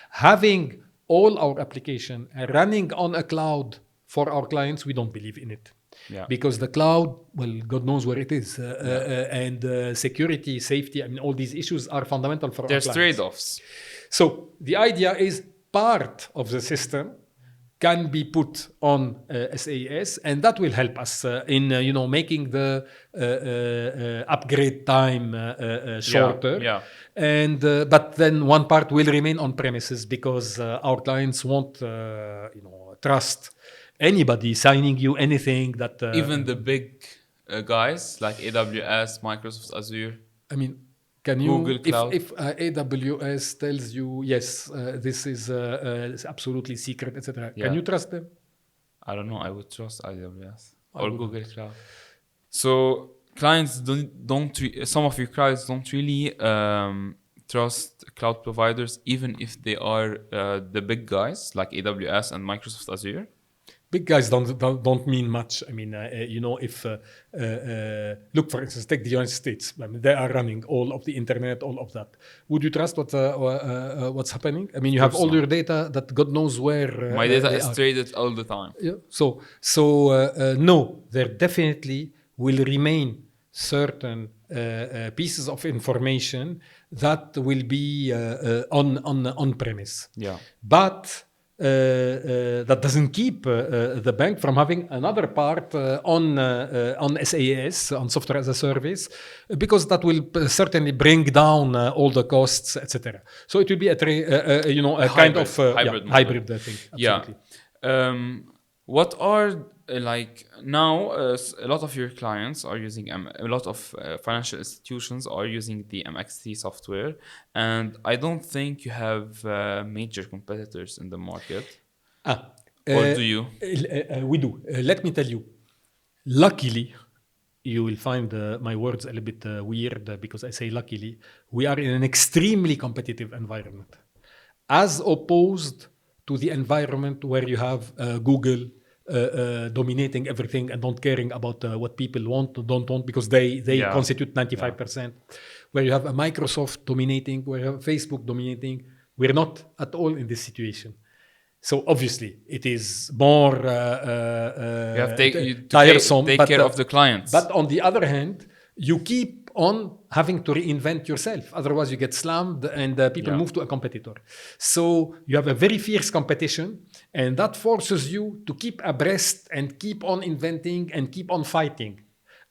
having all our application running on a cloud for our clients, we don't believe in it. Yeah. Because the cloud, well, God knows where it is. And security, safety, I mean, all these issues are fundamental for There's our clients. trade-offs. So the idea is part of the system can be put on SaaS, and that will help us in making the upgrade time shorter. Yeah. And but then one part will remain on premises because our clients won't trust anybody signing you anything that Even the big guys like AWS, Microsoft Azure. I mean, can you Google Cloud. if AWS tells you yes, this is absolutely secret, etc. Yeah. Can you trust them? I don't know. I would trust AWS I or wouldn't. Google Cloud. So clients some of your clients don't really trust cloud providers, even if they are the big guys like AWS and Microsoft Azure. Big guys don't mean much. I mean, if look, for instance, take the United States. I mean, they are running all of the internet, all of that. Would you trust what's happening? I mean, you have all your data that God knows where. My data they is are. traded all the time. Yeah. So no, there definitely will remain certain pieces of information that will be on premise. Yeah. But that doesn't keep the bank from having another part on SaaS, on software as a service, because that will certainly bring down all the costs, etc. So it will be a kind of hybrid thing. Absolutely. Yeah. What are now a lot of your clients are using a lot of financial institutions are using the MX3 software, and I don't think you have major competitors in the market. Or do you? We do. Let me tell you. Luckily, you will find my words a little bit weird because I say luckily. We are in an extremely competitive environment, as opposed to the environment where you have Google dominating everything and don't caring about what people want or don't want, because they constitute 95%. Where you have a Microsoft dominating, where you have Facebook dominating. We're not at all in this situation. So obviously it is more tiresome. Take care of the clients. But on the other hand, you keep on having to reinvent yourself. Otherwise, you get slammed and people move to a competitor. So you have a very fierce competition, and that forces you to keep abreast and keep on inventing and keep on fighting,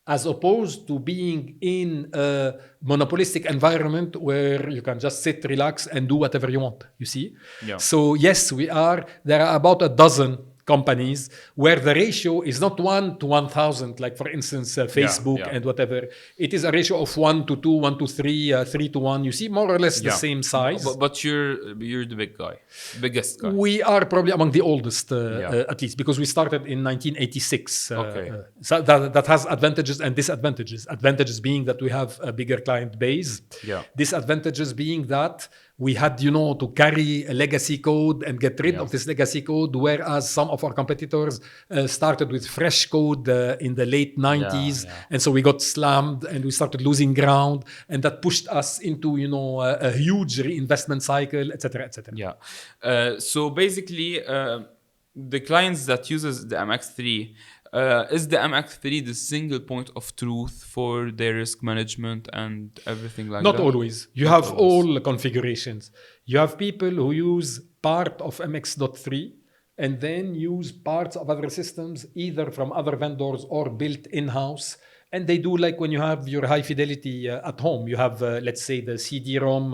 as opposed to being in a monopolistic environment where you can just sit, relax, and do whatever you want, you see? Yeah. So yes, there are about a dozen companies where the ratio is not 1 to 1,000, like for instance, Facebook and whatever. It is a ratio of 1 to 2, 1 to 3, 3 to 1. You see, more or less the same size. But you're the big guy, biggest guy. We are probably among the oldest, at least, because we started in 1986. So that has advantages and disadvantages. Advantages being that we have a bigger client base. Yeah. Disadvantages being that We had, to carry a legacy code and get rid of this legacy code, whereas some of our competitors started with fresh code in the late 90s. Yeah. And so we got slammed and we started losing ground. And that pushed us into, a huge reinvestment cycle, et cetera, et cetera. Yeah. So basically, the clients that uses the MX3, is the MX3 the single point of truth for their risk management and everything like Not that? always. You Not have always. all configurations. You have people who use part of MX.3 and then use parts of other systems, either from other vendors or built in-house. And they do like when you have your high fidelity at home. You have, let's say, the CD-ROM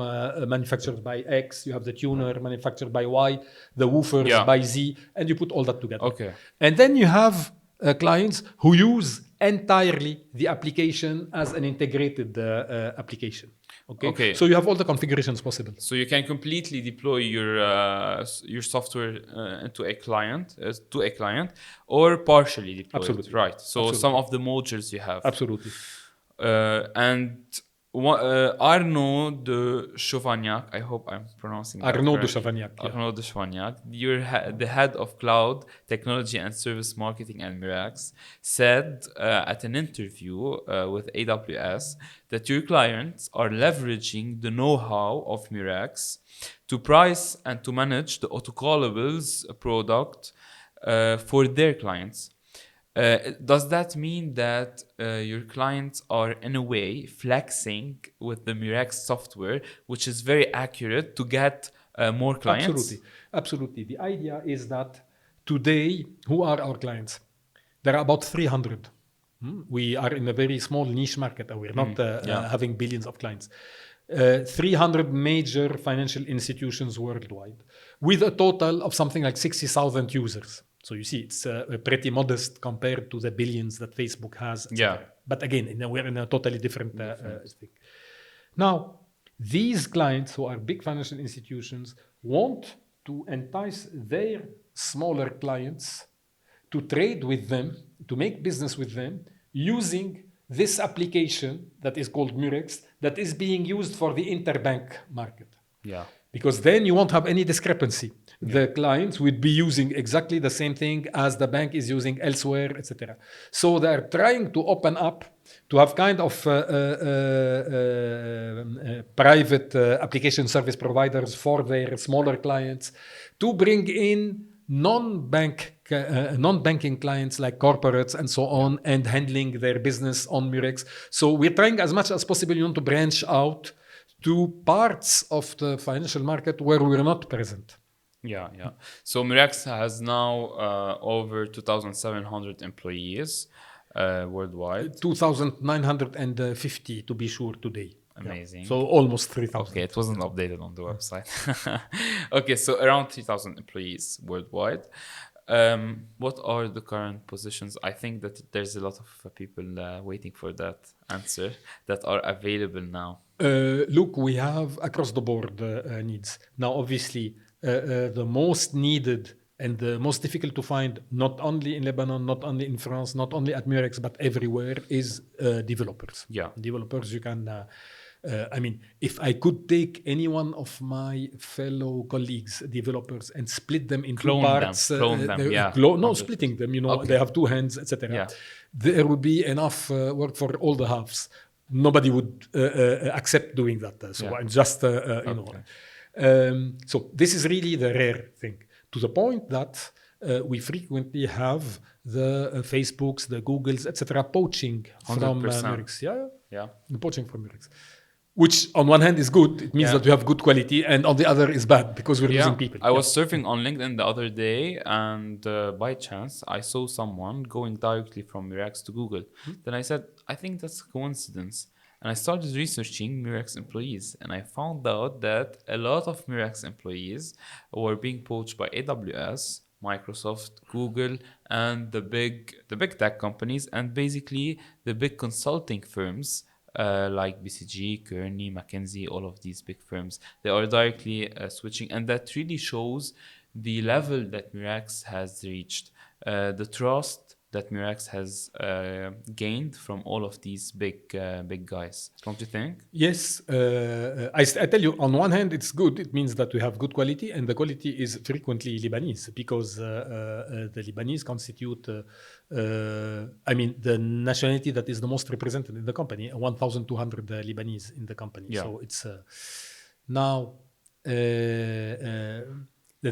manufactured by X. You have the tuner manufactured by Y, the woofers by Z, and you put all that together. Okay. And then you have clients who use entirely the application as an integrated application. Okay. So you have all the configurations possible. So you can completely deploy your software into a client, or partially deploy Absolutely. it. Right. So Absolutely. Some of the modules you have. Absolutely. And Arnaud de Chauvagnac, I hope I'm pronouncing that Arnaud de correctly. Chauvagnac. Yeah. Arnaud de Chauvagnac, you're the head of cloud technology and service marketing at Murex, said at an interview with AWS that your clients are leveraging the know-how of Murex to price and to manage the autocallables product for their clients. Does that mean that your clients are in a way flexing with the Murex software, which is very accurate, to get more clients? Absolutely. The idea is that today, who are our clients? There are about 300. We are in a very small niche market. We're not having billions of clients. 300 major financial institutions worldwide with a total of something like 60,000 users. So you see, it's pretty modest compared to the billions that Facebook has. Yeah. But again, we're in a totally different thing. Now, these clients who are big financial institutions want to entice their smaller clients to trade with them, to make business with them, using this application that is called Murex, that is being used for the interbank market. Yeah. Because then you won't have any discrepancy. The clients would be using exactly the same thing as the bank is using elsewhere, etc. So they're trying to open up to have kind of private application service providers for their smaller clients to bring in non-banking clients like corporates and so on, and handling their business on Murex. So we're trying as much as possible to branch out to parts of the financial market where we're not present. Yeah. So Murex has now over 2,700 employees worldwide. 2,950 to be sure today. Amazing. Yeah. So almost 3,000. Okay, it wasn't updated on the website. Okay, so around 3,000 employees worldwide. What are the current positions? I think that there's a lot of people waiting for that answer that are available now. Look, we have across the board needs. Now, obviously, the most needed and the most difficult to find, not only in Lebanon, not only in France, not only at Murex, but everywhere, is developers. Yeah. Developers, you can... if I could take any one of my fellow colleagues, developers, and split them into parts... Clone them, yeah. Splitting them, they have two hands, etc. Yeah. There would be enough work for all the halves. Nobody would accept doing that. I'm just, so this is really the rare thing, to the point that we frequently have the Facebooks, the Googles, etc., poaching 100%. from Murex. Yeah. Poaching from Murex. Which on one hand is good. It means that we have good quality, and on the other is bad because we're losing people. I was surfing on LinkedIn the other day, and by chance, I saw someone going directly from Murex to Google. Then I said, I think that's a coincidence. And I started researching Murex employees, and I found out that a lot of Murex employees were being poached by AWS, Microsoft, Google, and the big tech companies, and basically the big consulting firms like BCG, Kearney, McKinsey, all of these big firms. They are directly switching, and that really shows the level that Murex has reached. The trust that Murex has gained from all of these big guys. Don't you think? Yes, I tell you, on one hand, it's good. It means that we have good quality, and the quality is frequently Lebanese because the Lebanese constitute, I mean, the nationality that is the most represented in the company, 1,200 Lebanese in the company. Yeah. So it's now the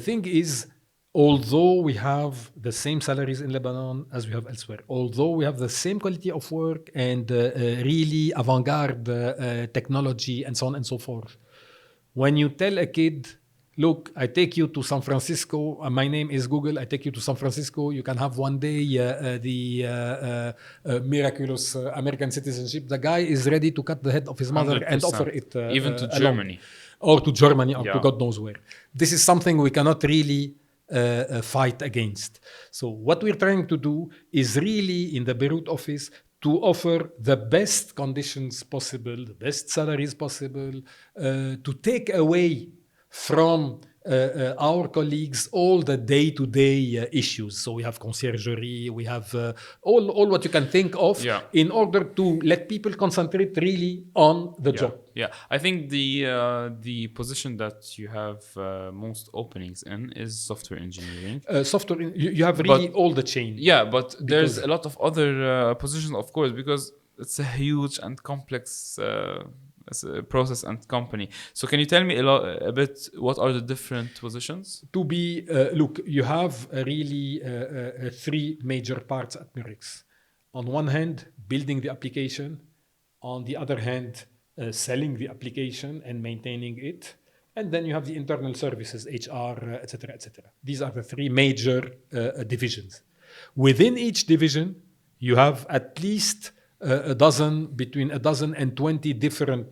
thing is, although we have the same salaries in Lebanon as we have elsewhere, although we have the same quality of work and really avant-garde technology and so on and so forth, when you tell a kid, look, I take you to San Francisco, my name is Google, I take you to San Francisco, you can have one day the miraculous American citizenship, the guy is ready to cut the head of his mother and offer it even to alone. Germany. Or to Germany or to Yeah. God knows where. This is something we cannot really fight against. So what we're trying to do is really in the Beirut office to offer the best conditions possible, the best salaries possible, to take away from our colleagues all the day-to-day issues. So we have conciergerie, we have all what you can think of Yeah. in order to let people concentrate really on the job. Yeah, I think the position that you have most openings in is software engineering. Software, you have really all the chain. Yeah, but there's a lot of other positions, of course, because it's a huge and complex process and company. So can you tell me a bit what are the different positions? To be, look, you have really three major parts at Murex. On one hand, building the application. On the other hand, selling the application and maintaining it. And then you have the internal services, HR, etc., etc. These are the three major divisions. Within each division, you have at least between a dozen and 20 different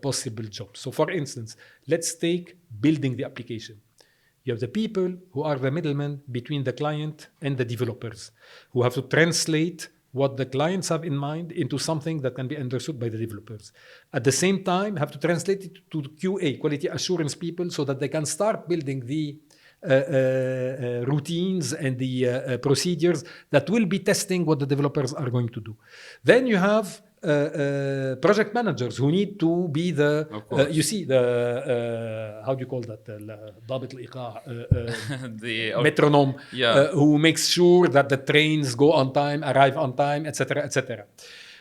possible jobs. So for instance, let's take building the application. You have the people who are the middlemen between the client and the developers, who have to translate what the clients have in mind into something that can be understood by the developers. At the same time, have to translate it to QA, quality assurance people, so that they can start building the routines and the procedures that will be testing what the developers are going to do. Then you have project managers who need to be the you see the how do you call that ضابط الإيقاع the metronome yeah. who makes sure that the trains go on time, arrive on time, etc., etc.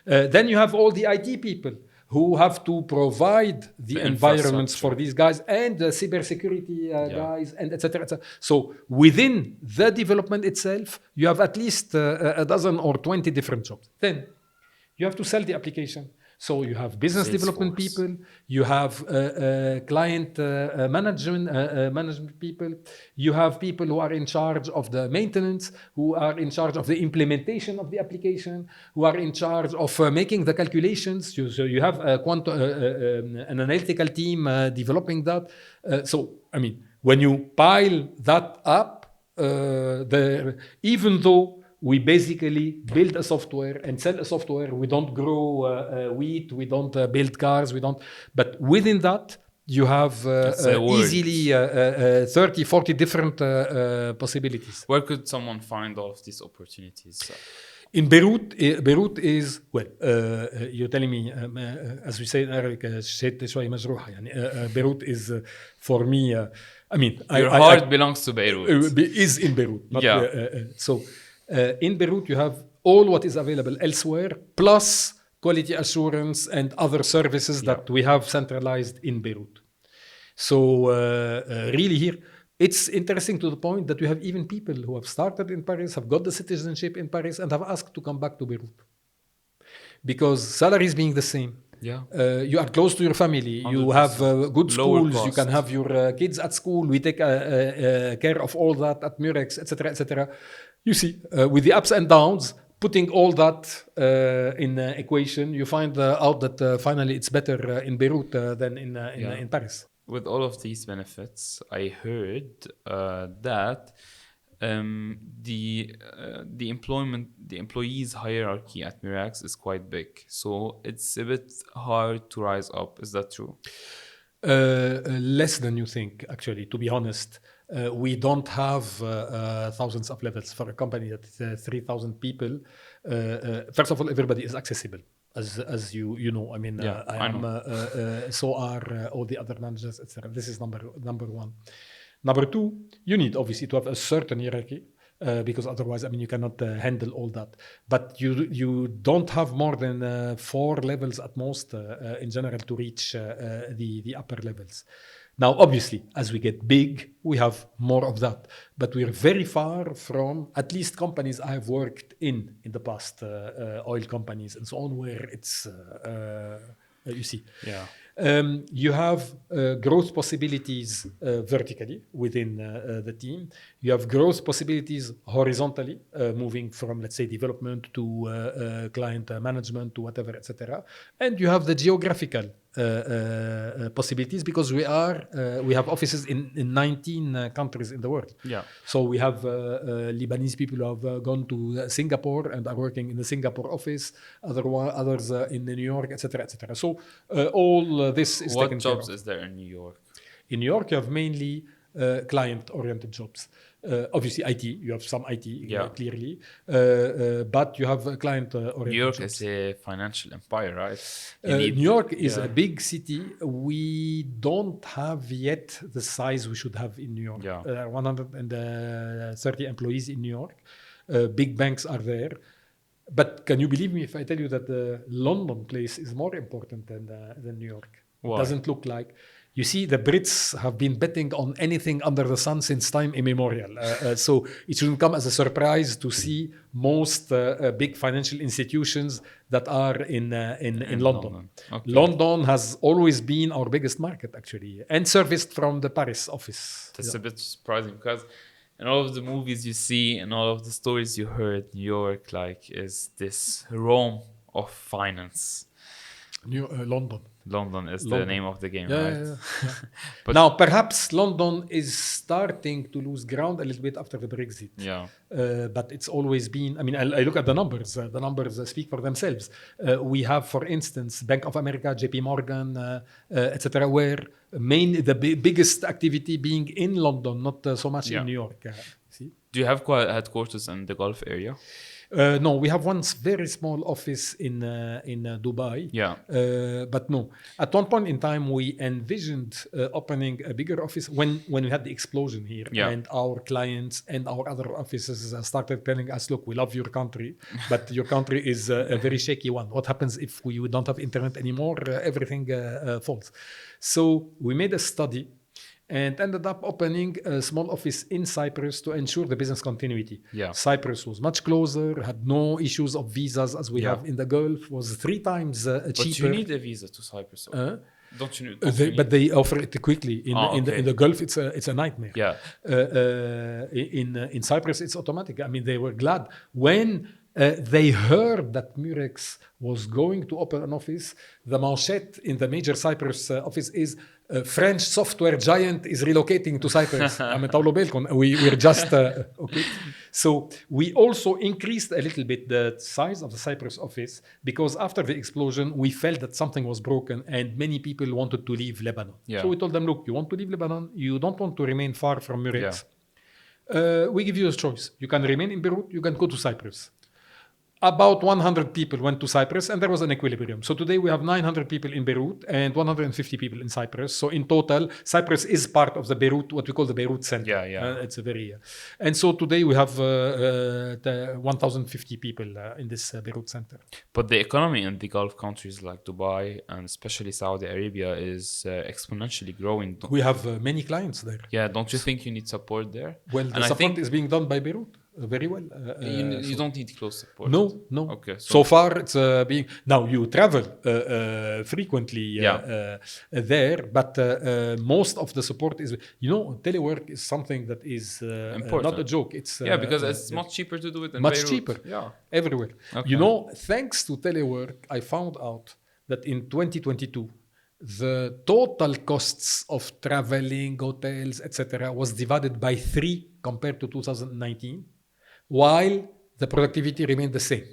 Then you have all the IT people who have to provide the environments for these guys and the cybersecurity guys and etc., etc. So within the development itself, you have at least a dozen or 20 different jobs. Then you have to sell the application. So you have business development people, you have client management people, you have people who are in charge of the maintenance, who are in charge of the implementation of the application, who are in charge of making the calculations. So you have an analytical team developing that. So, I mean, when you pile that up, even though we basically build a software and sell a software. We don't grow wheat. We don't build cars. We don't. But within that, you have easily 30, 40 different possibilities. Where could someone find all of these opportunities? In Beirut, Beirut is, well, you're telling me, as we say in Arabic, شهادتي شوي مجروحة. يعني Beirut is, for me, I mean... Your heart belongs to Beirut. Is in Beirut. But, so... in Beirut, you have all what is available elsewhere, plus quality assurance and other services that we have centralized in Beirut. So really here, it's interesting to the point that we have even people who have started in Paris, have got the citizenship in Paris, and have asked to come back to Beirut. Because salaries being the same. You are close to your family. 100%. You have good schools. You can have your kids at school. We take care of all that at Murex, etc., etc. You see, with the ups and downs, putting all that in equation, you find out that finally it's better in Beirut than in Paris. With all of these benefits, I heard that the employees hierarchy at Murex is quite big, so it's a bit hard to rise up. Is that true? Less than you think, actually, to be honest. We don't have thousands of levels for a company that is 3,000 people. First of all, everybody is accessible, as you know. I mean, Yeah, I I am. know. So are all the other managers, etc. This is number one. Number two, you need obviously to have a certain hierarchy. Because otherwise, I mean, you cannot handle all that. But you don't have more than 4 levels at most in general to reach the upper levels. Now, obviously, as we get big, we have more of that. But we're very far from, at least companies I've worked in the past, oil companies and so on, where it's, you see. Yeah. You have growth possibilities vertically within the team. You have growth possibilities horizontally, moving from, let's say, development to client management to whatever, etc. And you have the geographical possibilities because we have offices in 19 countries in the world. Yeah. So we have Lebanese people who have gone to Singapore and are working in the Singapore office. Others in New York, etc., etc. So all this is What taken care jobs of. is there in New York? In New York, you have mainly client-oriented jobs. Obviously, IT. You have some IT, Yeah. clearly, but you have client-oriented New York jobs. is a financial empire, right? New York is yeah. a big city. We don't have yet the size we should have in New York. Yeah. 130 employees in New York. Big banks are there. But can you believe me if I tell you that the London place is more important than New York? Why? Doesn't look like. You see, the Brits have been betting on anything under the sun since time immemorial. So it shouldn't come as a surprise to see most big financial institutions that are in London. Okay. London has always been our biggest market, actually, and serviced from the Paris office. That's a bit surprising because in all of the movies you see and all of the stories you heard, New York is this Rome of finance. London. London is the name of the game, right? Yeah. But now, perhaps London is starting to lose ground a little bit after the Brexit. Yeah. But it's always been, I mean, I look at the numbers. The numbers speak for themselves. We have, for instance, Bank of America, JP Morgan, etc., where the biggest activity being in London, not so much in New York. See? Do you have headquarters in the Gulf area? No, we have one very small office in Dubai. Yeah. But no, at one point in time, we envisioned opening a bigger office when we had the explosion here, and our clients and our other offices started telling us, "Look, we love your country, but your country is a very shaky one. What happens if we don't have internet anymore? Everything falls." So we made a study and ended up opening a small office in Cyprus to ensure the business continuity. Yeah. Cyprus was much closer, had no issues of visas as we have in the Gulf, was 3 times cheaper. But you need a visa to Cyprus. Don't you need? But they offer it quickly. In the Gulf, it's a nightmare. Yeah. In Cyprus, it's automatic. I mean, they were glad when they heard that Murex was going to open an office. The manchette in the major Cyprus office is French software giant is relocating to Cyprus. We're just okay. So we also increased a little bit the size of the Cyprus office because after the explosion, we felt that something was broken and many people wanted to leave Lebanon. Yeah. So we told them, look, you want to leave Lebanon, you don't want to remain far from Murex. We give you a choice. You can remain in Beirut, you can go to Cyprus. About 100 people went to Cyprus and there was an equilibrium. So today we have 900 people in Beirut and 150 people in Cyprus. So in total, Cyprus is part of the Beirut, what we call the Beirut Center. It's a very... and so today we have 1,050 people in this Beirut Center. But the economy in the Gulf countries like Dubai and especially Saudi Arabia is exponentially growing. We have many clients there. Yeah, don't you think you need support there? Well, the support is being done by Beirut. Very well. You don't need close support. No. Okay. So far, it's being... Now, you travel frequently there, but most of the support is... telework is something that is not a joke. It's because it's much cheaper to do it in much Beirut. Cheaper. Yeah. Everywhere. Okay. Thanks to telework, I found out that in 2022, the total costs of traveling, hotels, etc., was divided by 3 compared to 2019, while the productivity remained the same.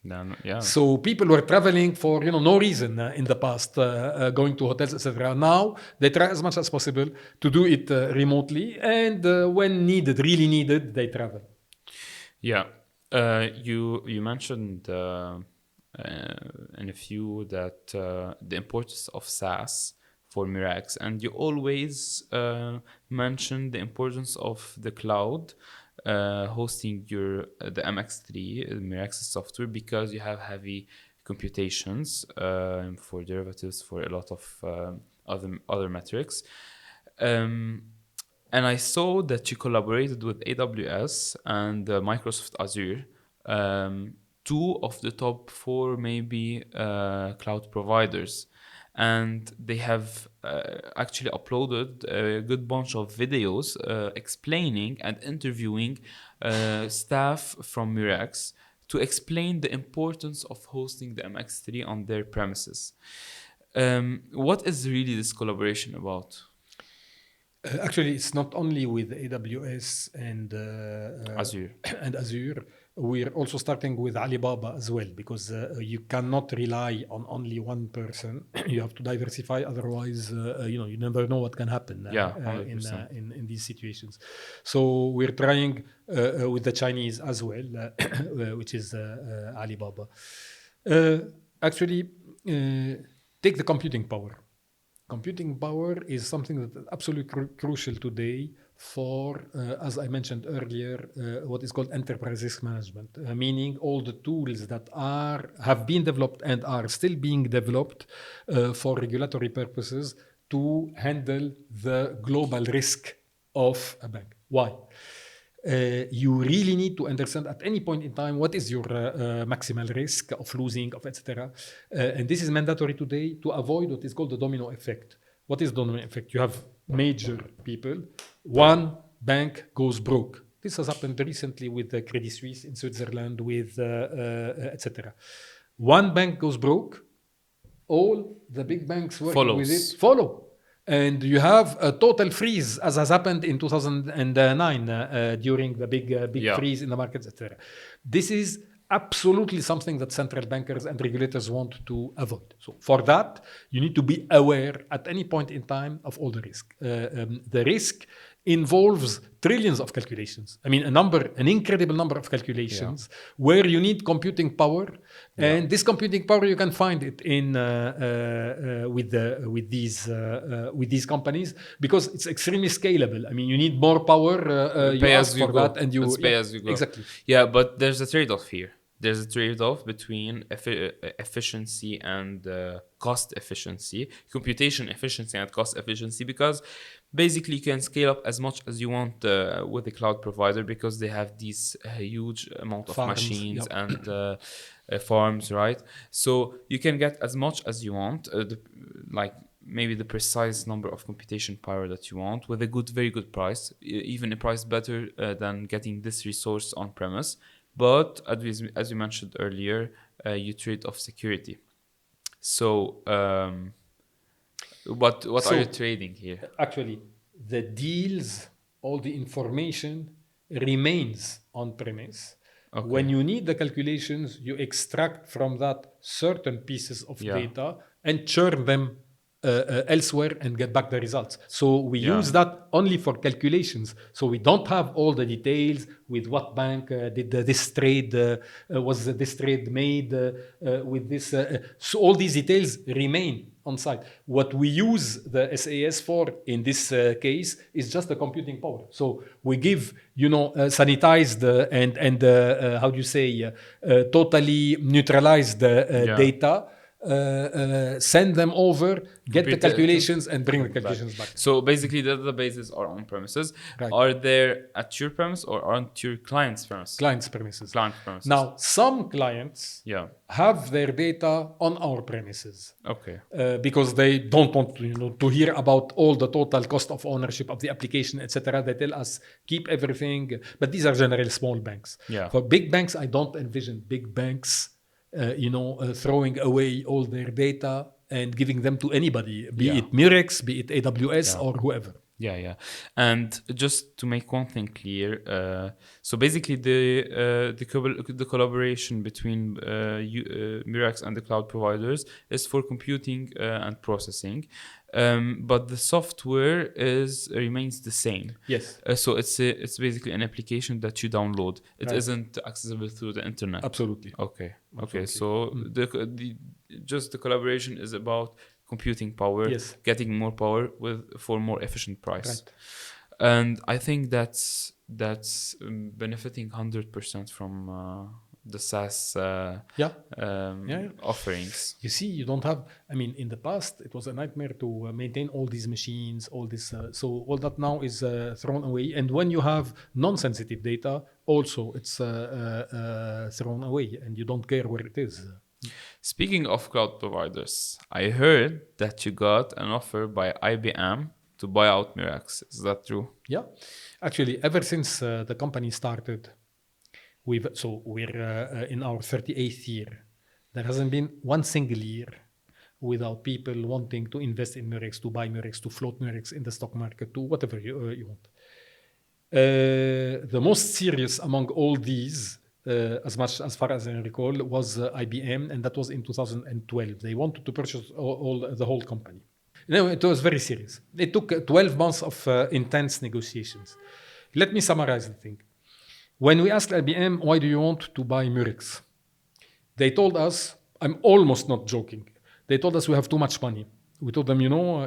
Then, yeah. So people were traveling for no reason in the past, going to hotels, etc. Now they try as much as possible to do it remotely, and when needed, really needed, they travel. Yeah. You mentioned in a few that the importance of SaaS for Murex, and you always mention the importance of the cloud hosting your the MX3 Murex software, because you have heavy computations for derivatives, for a lot of other metrics. Um, and I saw that you collaborated with AWS and Microsoft Azure, um, two of the top four maybe cloud providers. And they have actually uploaded a good bunch of videos explaining and interviewing staff from Murex to explain the importance of hosting the MX3 on their premises. What is really this collaboration about? Actually, it's not only with AWS Azure. and Azure. We're also starting with Alibaba as well, because you cannot rely on only one person. You have to diversify, otherwise, you never know what can happen Yeah, in, 100%. in these situations. So we're trying with the Chinese as well, which is Alibaba. Uh, Actually, take the computing power. Computing power is something that is absolutely crucial today for, as I mentioned earlier, what is called enterprise risk management, meaning all the tools that have been developed and are still being developed for regulatory purposes to handle the global risk of a bank. Why? You really need to understand at any point in time what is your maximal risk of losing, of etc. And this is mandatory today to avoid what is called the domino effect. What is domino effect? You have major people. One bank goes broke. This has happened recently with the Credit Suisse in Switzerland, with etc. One bank goes broke, all the big banks working with Follows. it follow. And you have a total freeze, as has happened in 2009 during the big Yeah. freeze in the markets, etc. This is absolutely something that central bankers and regulators want to avoid. So for that, you need to be aware at any point in time of all the risk. The risk involves trillions of calculations. I mean, an incredible number of calculations where you need computing power, and this computing power you can find it in with these companies, because it's extremely scalable. I mean, you need more power. You Pay ask as you for go. that, and you It's pay as you go. exactly. Yeah, but there's a trade-off here. There's a trade-off between efficiency and cost efficiency, computation efficiency and cost efficiency, because basically you can scale up as much as you want with the cloud provider, because they have these huge amount of Farms, machines yep. and farms, right? So you can get as much as you want, like maybe the precise number of computation power that you want, with a very good price, even a price better than getting this resource on premise. But as you mentioned earlier, you trade off security. So what are you trading here? Actually, the deals, all the information remains on premise. Okay. When you need the calculations, you extract from that certain pieces of data and churn them elsewhere and get back the results. So we use that only for calculations. So we don't have all the details with what bank did this trade, was this trade made with this. So all these details remain on site. What we use the SAS for in this case is just the computing power. So we give, sanitized and how do you say, totally neutralized data. Send them over, get the calculations, and bring the calculations back. So basically, the databases are on premises. Right. Are they at your premise or aren't your clients' premise? Clients' premises. Client premises. Now, some clients have their data on our premises. Okay. Because they don't want to hear about all the total cost of ownership of the application, etc. They tell us keep everything. But these are generally small banks. For big banks, I don't envision big banks throwing away all their data and giving them to anybody, be it Murex, be it AWS, or whoever. Yeah, yeah. And just to make one thing clear, so basically the collaboration between Murex and the cloud providers is for computing and processing, but the software is remains the same. Yes, So it's basically an application that you download. It right. isn't accessible through the internet. Absolutely. Okay. Okay. Absolutely. So the just the collaboration is about computing power, Yes, getting more power for more efficient price, right. and I think that's benefiting 100% from the SaaS Yeah. Yeah. offerings. You see, you don't have, I mean, in the past, it was a nightmare to maintain all these machines, all this. So all that now is thrown away. And when you have non-sensitive data, also it's thrown away and you don't care where it is. Speaking of cloud providers, I heard that you got an offer by IBM to buy out Murex. Is that true? Yeah. Actually, ever since the company started, we're in our 38th year. There hasn't been one single year without people wanting to invest in Murex, to buy Murex, to float Murex in the stock market, to whatever you want. The most serious among all these, as far as I recall, was IBM, and that was in 2012. They wanted to purchase the whole company. No, it was very serious. It took 12 months of intense negotiations. Let me summarize the thing. When we asked IBM, why do you want to buy Murex? They told us, I'm almost not joking, they told us we have too much money. We told them,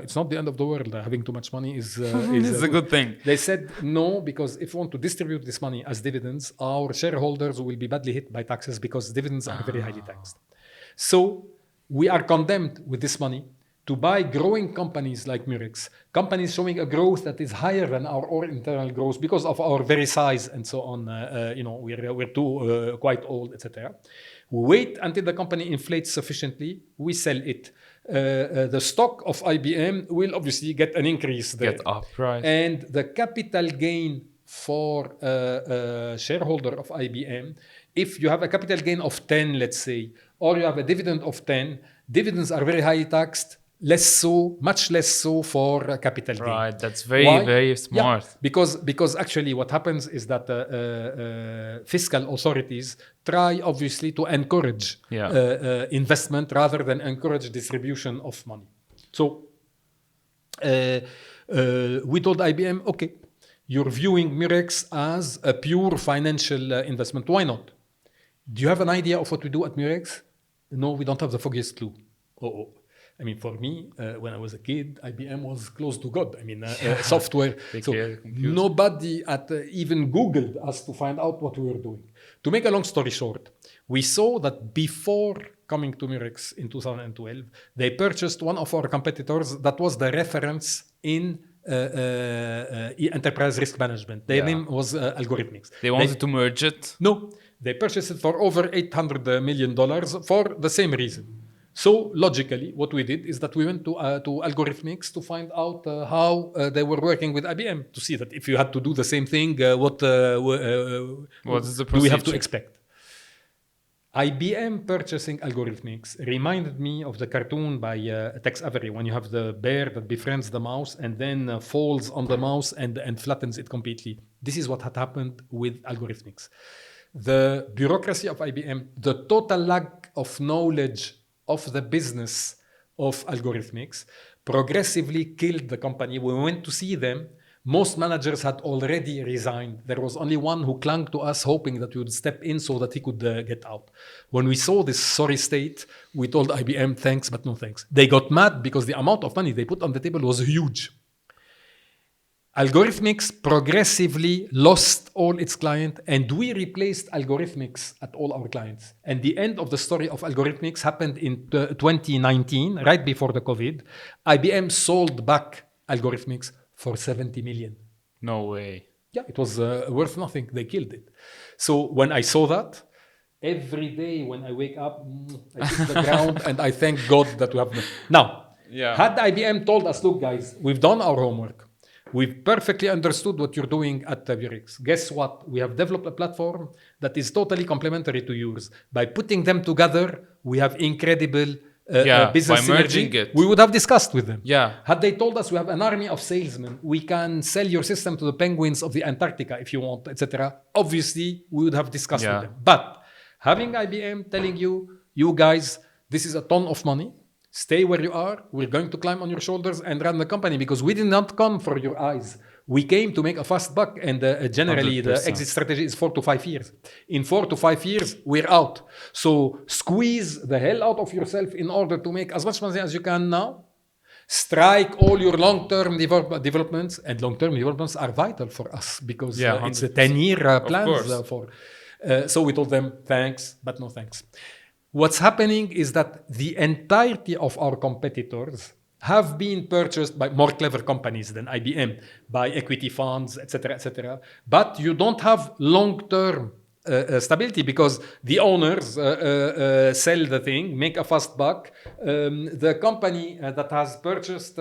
it's not the end of the world. Having too much money is It's a good thing. They said no, because if we want to distribute this money as dividends, our shareholders will be badly hit by taxes because dividends are very highly taxed. So we are condemned with this money to buy growing companies like Murex, companies showing a growth that is higher than our own internal growth because of our very size and so on. We're too quite old, etc. We wait until the company inflates sufficiently. We sell it. The stock of IBM will obviously get an increase there. Get up price. And the capital gain for a shareholder of IBM, if you have a capital gain of 10, let's say, or you have a dividend of 10, dividends are very highly taxed. Much less so for capital gain. Right, that's very, Why? very smart. Yeah, because actually what happens is that fiscal authorities try obviously to encourage investment rather than encourage distribution of money. So we told IBM, okay, you're viewing Murex as a pure financial investment. Why not? Do you have an idea of what we do at Murex? No, we don't have the foggiest clue. I mean, for me, when I was a kid, IBM was close to God. I mean, software. So nobody even Googled us to find out what we were doing. To make a long story short, we saw that before coming to Murex in 2012, they purchased one of our competitors that was the reference in enterprise risk management. Their name was Algorithmics. They wanted to merge it? No, they purchased it for over $800 million for the same reason. So logically, what we did is that we went to Algorithmics to find out how they were working with IBM, to see that if you had to do the same thing, what is the procedure? Do we have to expect? IBM purchasing Algorithmics reminded me of the cartoon by Tex Avery, when you have the bear that befriends the mouse and then falls on the mouse and flattens it completely. This is what had happened with Algorithmics. The bureaucracy of IBM, the total lack of knowledge of the business of Algorithmics progressively killed the company. When we went to see them, most managers had already resigned. There was only one who clung to us, hoping that we would step in so that he could get out. When we saw this sorry state, we told IBM, thanks, but no thanks. They got mad because the amount of money they put on the table was huge. Algorithmics progressively lost all its clients, and we replaced Algorithmics at all our clients. And the end of the story of Algorithmics happened in 2019, right before the COVID. IBM sold back Algorithmics for 70 million. No way. Yeah, it was worth nothing. They killed it. So when I saw that, every day when I wake up, I kiss the ground and I thank God that we have. Now, had IBM told us, look, guys, we've done our homework. We've perfectly understood what you're doing at Murex. Guess what? We have developed a platform that is totally complementary to yours. By putting them together, we have incredible Yeah, business by merging synergy, it. we would have discussed with them. Yeah. Had they told us we have an army of salesmen, we can sell your system to the penguins of the Antarctica if you want, etc. Obviously, we would have discussed with Yeah. them. But having IBM telling you, you guys, this is a ton of money. Stay where you are. We're going to climb on your shoulders and run the company because we did not come for your eyes. We came to make a fast buck, and generally the 100%. exit strategy is 4 to 5 years. In 4 to 5 years, we're out. So squeeze the hell out of yourself in order to make as much money as you can now. Strike all your long-term developments, and long-term developments are vital for us because Yeah, it's a 100%. 10-year plans course. for. So we told them thanks, but no thanks. What's happening is that the entirety of our competitors have been purchased by more clever companies than IBM, by equity funds, etc., etc. But you don't have long-term stability because the owners sell the thing, make a fast buck. The company that has purchased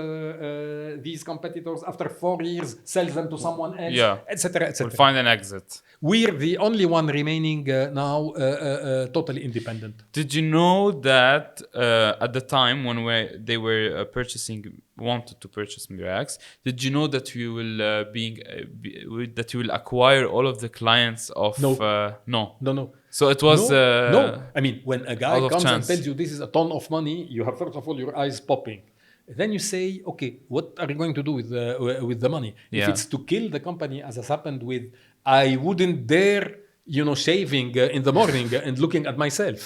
these competitors after 4 years sells them to someone else, Yeah. etc., etc. We'll find an exit. We're the only one remaining now totally independent. Did you know that at the time when they were wanted to purchase Murex, did you know that we will that you will acquire all of the clients of? No. No. So it was no. I mean, when a guy out of comes and chance. tells you this is a ton of money, you have first of all your eyes popping. Then you say, okay, what are you going to do with the money? If Yeah. it's to kill the company, as has happened with, I wouldn't dare, shaving in the morning and looking at myself,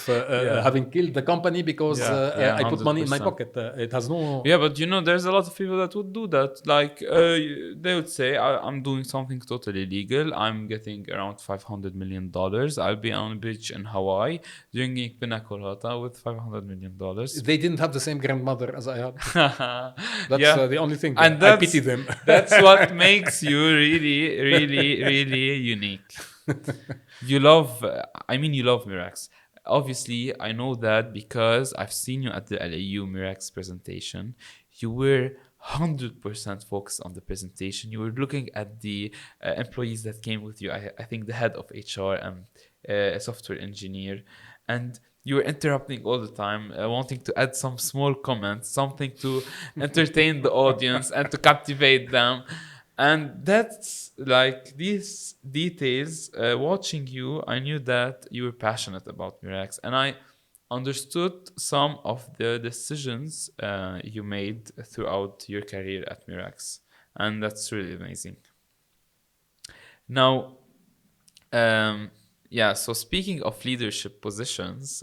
having killed the company because I put money in my 100%. pocket. It has no. Yeah, but there's a lot of people that would do that. Like, they would say, I'm doing something totally legal. I'm getting around $500 million. I'll be on a beach in Hawaii drinking pina colada with $500 million. They didn't have the same grandmother as I had. That's Yeah. the only thing. And I pity them. That's what makes you really, really, really unique. You love Murex. Obviously, I know that because I've seen you at the LAU Murex presentation. You were 100% focused on the presentation. You were looking at the employees that came with you. I think the head of HR and a software engineer. And you were interrupting all the time, wanting to add some small comments, something to entertain the audience and to captivate them. And that's like these details, watching you, I knew that you were passionate about Murex. And I understood some of the decisions you made throughout your career at Murex. And that's really amazing. Now, so speaking of leadership positions,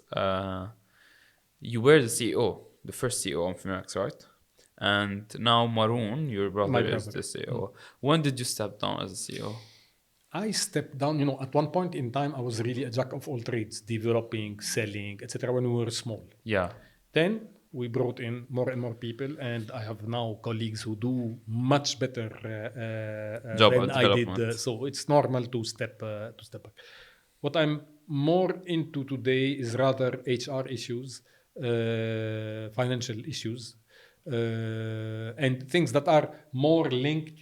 you were the CEO, the first CEO of Murex, right? And now Maroon, your brother, is the CEO. When did you step down as a CEO? I stepped down, at one point in time, I was really a jack of all trades, developing, selling, etc. when we were small. Yeah. Then we brought in more and more people, and I have now colleagues who do much better Job than I did. development. So it's normal to step back. What I'm more into today is rather HR issues, financial issues, and things that are more linked,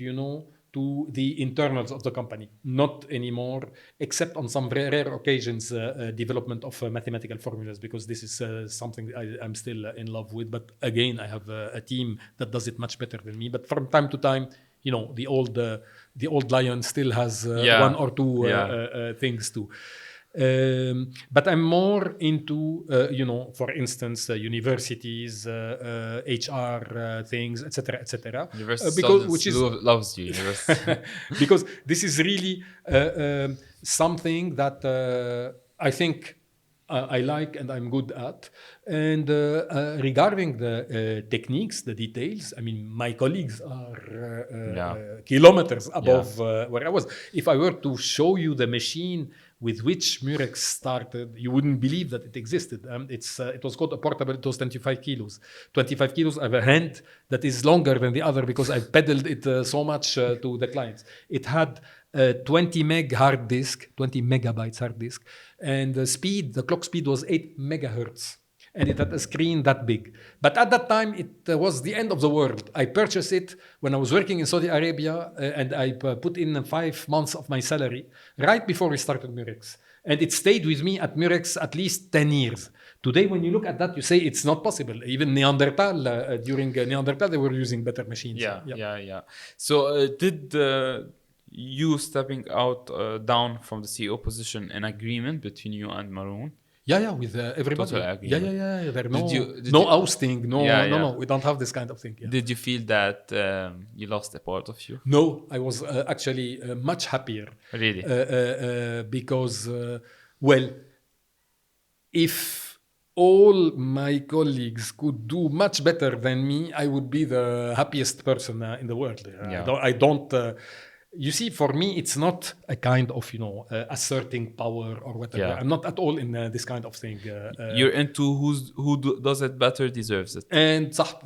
to the internals of the company. Not anymore, except on some rare occasions, development of mathematical formulas, because this is something I'm still in love with. But again, I have a team that does it much better than me. But from time to time, the old lion still has one or two things too. But I'm more into, for instance, universities, HR things, etc., etc. University loves you. Because this is really something that I think I like and I'm good at. And regarding the techniques, the details, I mean, my colleagues are kilometers above where I was. If I were to show you the machine with which Murex started, you wouldn't believe that it existed. It was called a portable. It was 25 kilos. 25 kilos. I have a hand that is longer than the other because I pedaled it so much to the clients. It had 20 meg hard disk, 20 megabytes hard disk, and the clock speed was 8 megahertz. And it had a screen that big. But at that time, it was the end of the world. I purchased it when I was working in Saudi Arabia, and I put in 5 months of my salary right before we started Murex. And it stayed with me at Murex at least 10 years. Today, when you look at that, you say it's not possible. Even Neanderthal, during Neanderthal, they were using better machines. Yeah. So did you stepping out down from the CEO position an agreement between you and Maroon? Yeah, with everybody. Total agreement. Yeah. There Did no you- ousting. No. We don't have this kind of thing. Yeah. Did you feel that you lost a part of you? No, I was actually much happier. Really? Because, well, if all my colleagues could do much better than me, I would be the happiest person in the world. Yeah. I don't you see, for me, it's not a kind of, asserting power or whatever. Yeah. I'm not at all in this kind of thing. You're into does it better deserves it. And صح,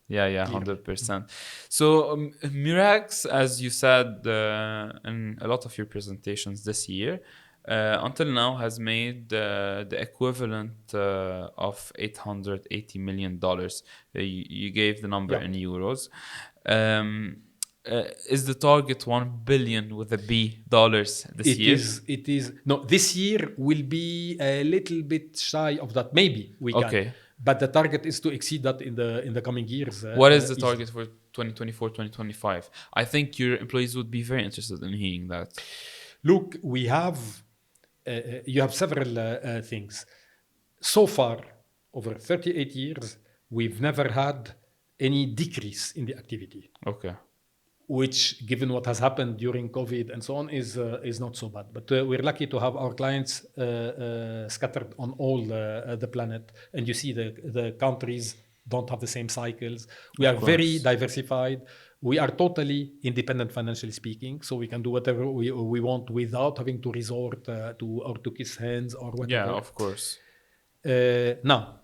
Yeah, 100%. So Murex, as you said in a lot of your presentations this year, until now has made the equivalent of $880 million. You gave the number in euros. Is the target $1 billion with a B dollars this year? It is. No, this year will be a little bit shy of that. Maybe we can. Okay. But the target is to exceed that in the coming years. What is the target for 2024, 2025? I think your employees would be very interested in hearing that. Look, we have, you have several things. So far, over 38 years, we've never had any decrease in the activity. Okay. Which, given what has happened during COVID and so on, is not so bad. But we're lucky to have our clients scattered on all the planet. And you see the countries don't have the same cycles. We are very diversified. We are totally independent financially speaking. So we can do whatever we want without having to resort to kiss hands or whatever. Yeah, of course. Now,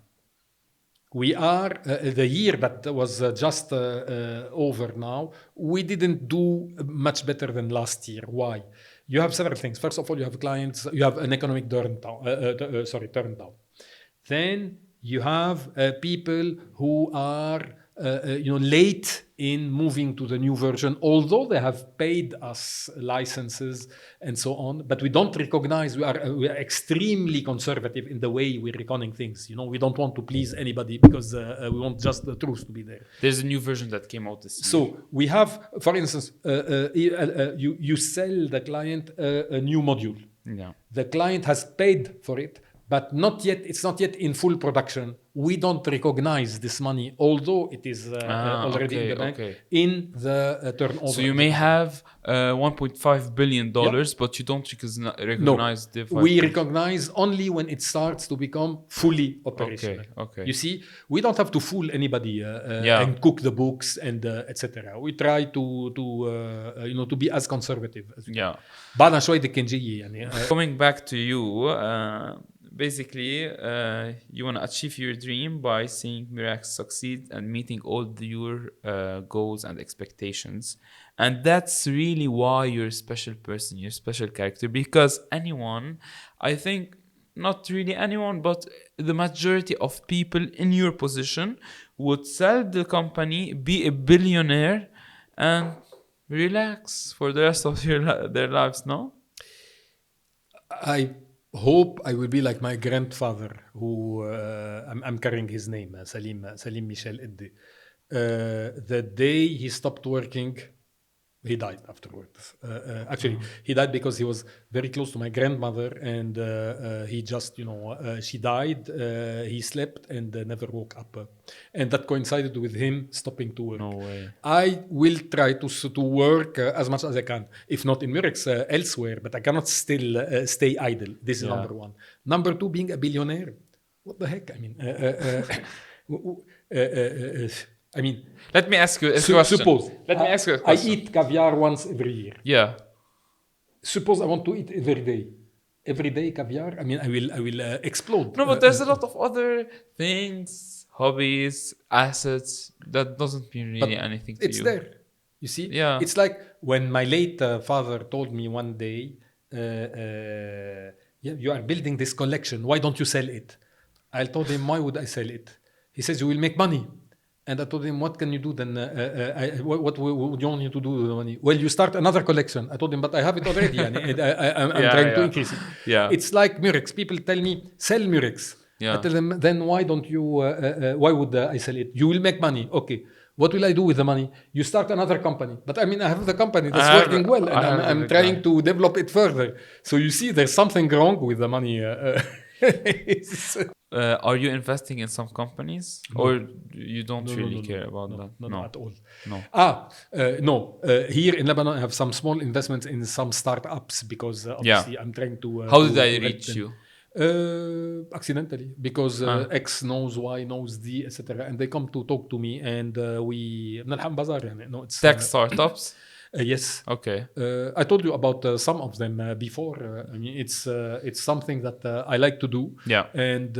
we are, the year that was just over now, we didn't do much better than last year. Why? You have several things. First of all, you have clients, you have an economic turn down. Then you have people who are late in moving to the new version, although they have paid us licenses and so on. But we don't recognize, we are extremely conservative in the way we're reckoning things. We don't want to please anybody because we want just the truth to be there. There's a new version that came out this year. So we have, for instance, you sell the client a new module. Yeah. The client has paid for it, but it's not yet in full production. We don't recognize this money, although it is already in the bank, in the turnover. So you may have $1.5 billion, but you don't recognize the... We recognize only when it starts to become fully operational. Okay. You see, we don't have to fool anybody and cook the books and etc. We try to be as conservative as we can. بعدنا شوي دكنجية يعني. Coming back to you, basically, you want to achieve your dream by seeing Murex succeed and meeting all your goals and expectations. And that's really why you're a special person, you're a special character. Because anyone, I think, not really anyone, but the majority of people in your position would sell the company, be a billionaire, and relax for the rest of their lives, no? I hope I will be like my grandfather, who I'm carrying his name, Salim Michel Edde. The day he stopped working, he died afterwards. Actually, he died because he was very close to my grandmother, and he just, she died, he slept and never woke up. And that coincided with him stopping to work. No way. I will try to work as much as I can, if not in Murex, elsewhere, but I cannot still stay idle. This is number one. Number two, being a billionaire. What the heck? I mean, let me ask you a question. Suppose. Let me ask you a question. I eat caviar once every year. Yeah. Suppose I want to eat every day. Every day caviar. I mean, I will explode. No, but there's a lot of other things, hobbies, assets that doesn't mean really anything to you. It's there. You see? Yeah. It's like when my late father told me one day, you are building this collection. Why don't you sell it? I told him, why would I sell it? He says, you will make money. And I told him, what can you do then? What would you want me to do with the money? Well, you start another collection. I told him, but I have it already. I'm trying to increase it. Yeah. It's like Murex. People tell me, sell Murex. Yeah. I tell them, then why don't you, why would I sell it? You will make money. Okay. What will I do with the money? You start another company. But I mean, I have the company that's working well, and I'm trying to develop it further. So you see, there's something wrong with the money. Are you investing in some companies, or you don't really care about that? No, at all. No. No. Here in Lebanon, I have some small investments in some startups because obviously I'm trying to. How did I reach you? Accidentally, because X knows Y knows D, etc., and they come to talk to me, and we نلحم بازار يعني. No, it's tech startups. Yes. Okay. I told you about some of them before. I mean, it's something that I like to do. Yeah. And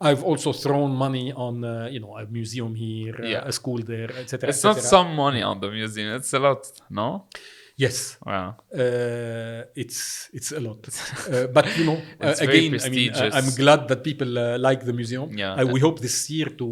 I've also thrown money on a museum here, a school there, etc. It's not some money on the museum. It's a lot, no? Yes. Wow. It's a lot. But It's again, very I mean, prestigious. I'm glad that people like the museum. Yeah. We hope this year to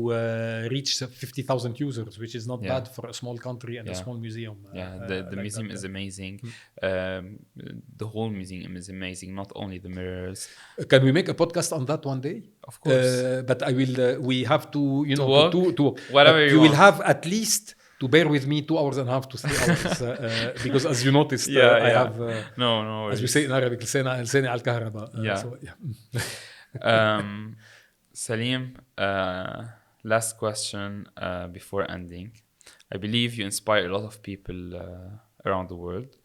reach 50,000 users, which is not bad for a small country and a small museum. The like museum is amazing. The whole museum is amazing, not only the mirrors. Can we make a podcast on that one day? Of course. But I will. We have to, to whatever you will have at least to bear with me 2.5 to 3 hours because as you noticed I have no as we say in Arabic لساني على الكهرباء. Salim, last question before ending. I believe you inspire a lot of people around the world,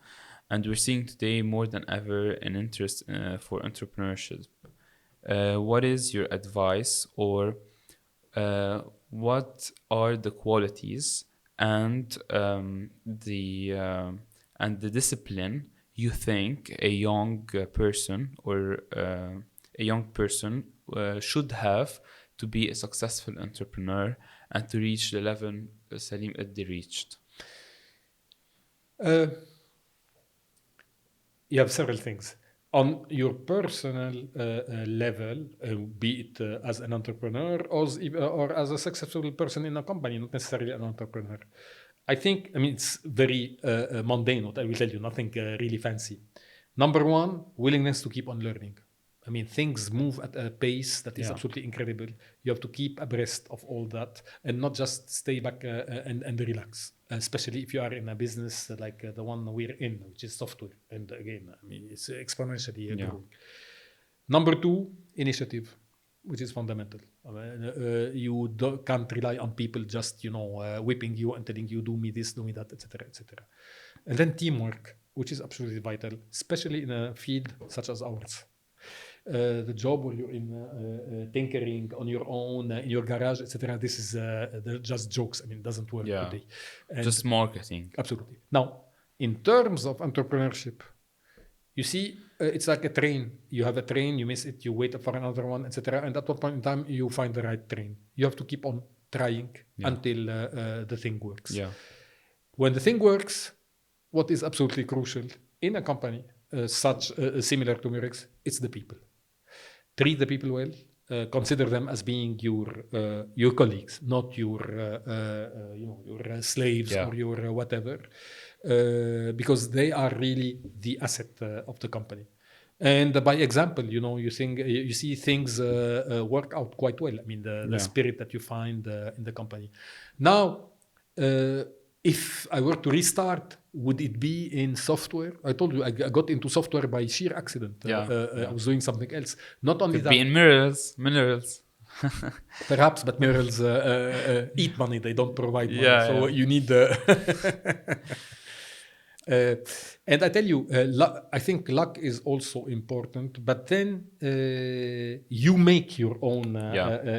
and we're seeing today more than ever an interest for entrepreneurship. What is your advice, or what are the qualities and the discipline you think a young person should have to be a successful entrepreneur and to reach the level Salim Edde reached? You have several things. On your personal level, be it as an entrepreneur or as a successful person in a company, not necessarily an entrepreneur. I mean, it's very mundane, what I will tell you, nothing really fancy. Number one, willingness to keep on learning. I mean, things move at a pace that is absolutely incredible. You have to keep abreast of all that and not just stay back and relax, especially if you are in a business like the one we're in, which is software. And again, I mean, it's exponentially growing. Number two, initiative, which is fundamental. You can't rely on people just, whipping you and telling you, do me this, do me that, etc., etc. And then teamwork, which is absolutely vital, especially in a field such as ours. The job where you're in tinkering on your own, in your garage, etc. This is they're just jokes. I mean, it doesn't work today. And just marketing. Absolutely. Now, in terms of entrepreneurship, you see, it's like a train. You have a train, you miss it, you wait for another one, etc. And at one point in time, you find the right train. You have to keep on trying until the thing works. Yeah. When the thing works, what is absolutely crucial in a company similar to Murex, it's the people. Treat the people well. Consider them as being your colleagues, not your slaves or your whatever, because they are really the asset of the company. And by example, you see things work out quite well. I mean, the spirit that you find in the company. Now, if I were to restart, would it be in software? I told you I got into software by sheer accident. I was doing something else. Not only that. Be in minerals. Perhaps, but minerals eat money. They don't provide money. So you need and I tell you, I think luck is also important. But then you make your own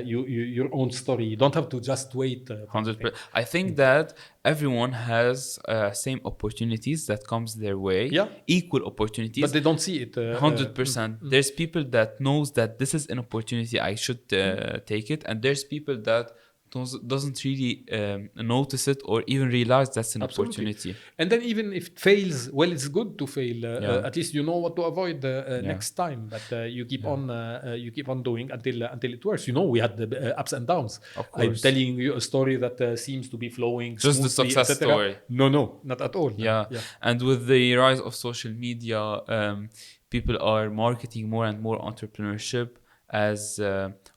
your own story. You don't have to just wait. 100%. I think that everyone has same opportunities that comes their way. Equal opportunities. But they don't see it. 100%. There's people that knows that this is an opportunity, I should take it, and there's people that doesn't really notice it or even realize that's an Absolutely. opportunity. And then even if it fails, well, it's good to fail. Yeah. At least you know what to avoid Yeah. next time. But you keep Yeah. on you keep on doing until it works. You know, we had the ups and downs. Of I'm course. telling you a story that seems to be flowing Just the smoothly, success etc. story. No, not at all. Yeah. And with the rise of social media, people are marketing more and more entrepreneurship as,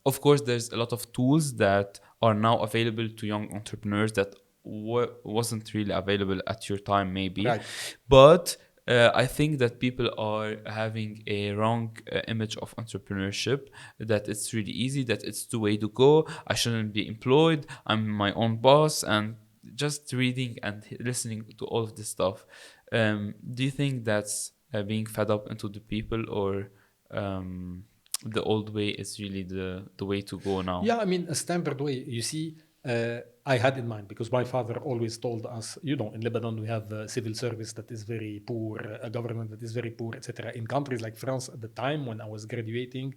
of course, there's a lot of tools that are now available to young entrepreneurs that wasn't really available at your time, maybe. Right. But I think that people are having a wrong image of entrepreneurship, that it's really easy, that it's the way to go. I shouldn't be employed. I'm my own boss. And just reading and listening to all of this stuff. Do you think that's being fed up into the people, or the old way is really the way to go now? Yeah, I mean, a standard way. You see, I had in mind, because my father always told us, you know, in Lebanon we have a civil service that is very poor, a government that is very poor, etc. In countries like France at the time when I was graduating,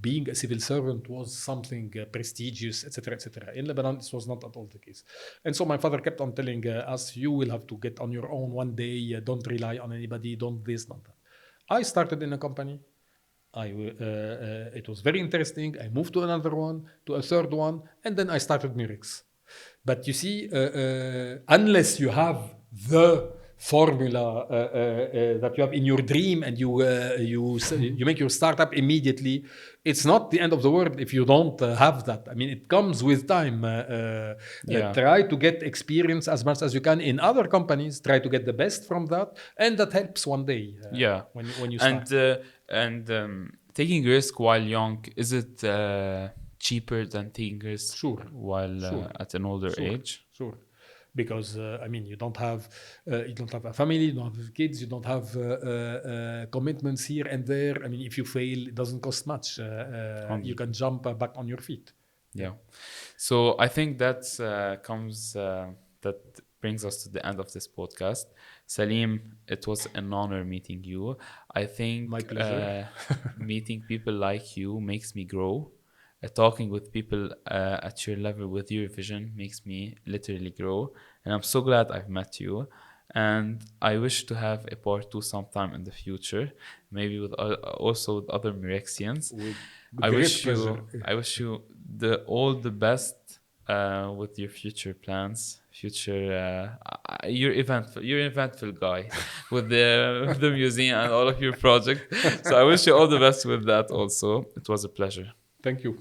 being a civil servant was something prestigious, etc., etc. In Lebanon, this was not at all the case. And so my father kept on telling us, you will have to get on your own one day, don't rely on anybody, don't this, don't that. I started in a company. It was very interesting. I moved to another one, to a third one, and then I started Murex. But you see, unless you have the formula that you have in your dream and you make your startup immediately, it's not the end of the world if you don't have that. I mean, it comes with time. Try to get experience as much as you can in other companies. Try to get the best from that, and that helps one day. When you start. And taking risk while young, is it cheaper than taking risk while at an older age? Sure. Because I mean, you don't have a family, you don't have kids, you don't have commitments here and there. I mean, if you fail, it doesn't cost much. You can jump back on your feet. Yeah. So I think that brings us to the end of this podcast. Salim, it was an honor meeting you. I think my pleasure. Meeting people like you makes me grow. Talking with people at your level with your vision makes me literally grow. And I'm so glad I've met you. And I wish to have a part 2 sometime in the future, maybe with also with other Murexians. I wish you all the best with your future plans. You're eventful guy with the museum and all of your projects. So I wish you all the best with that also. It was a pleasure. Thank you.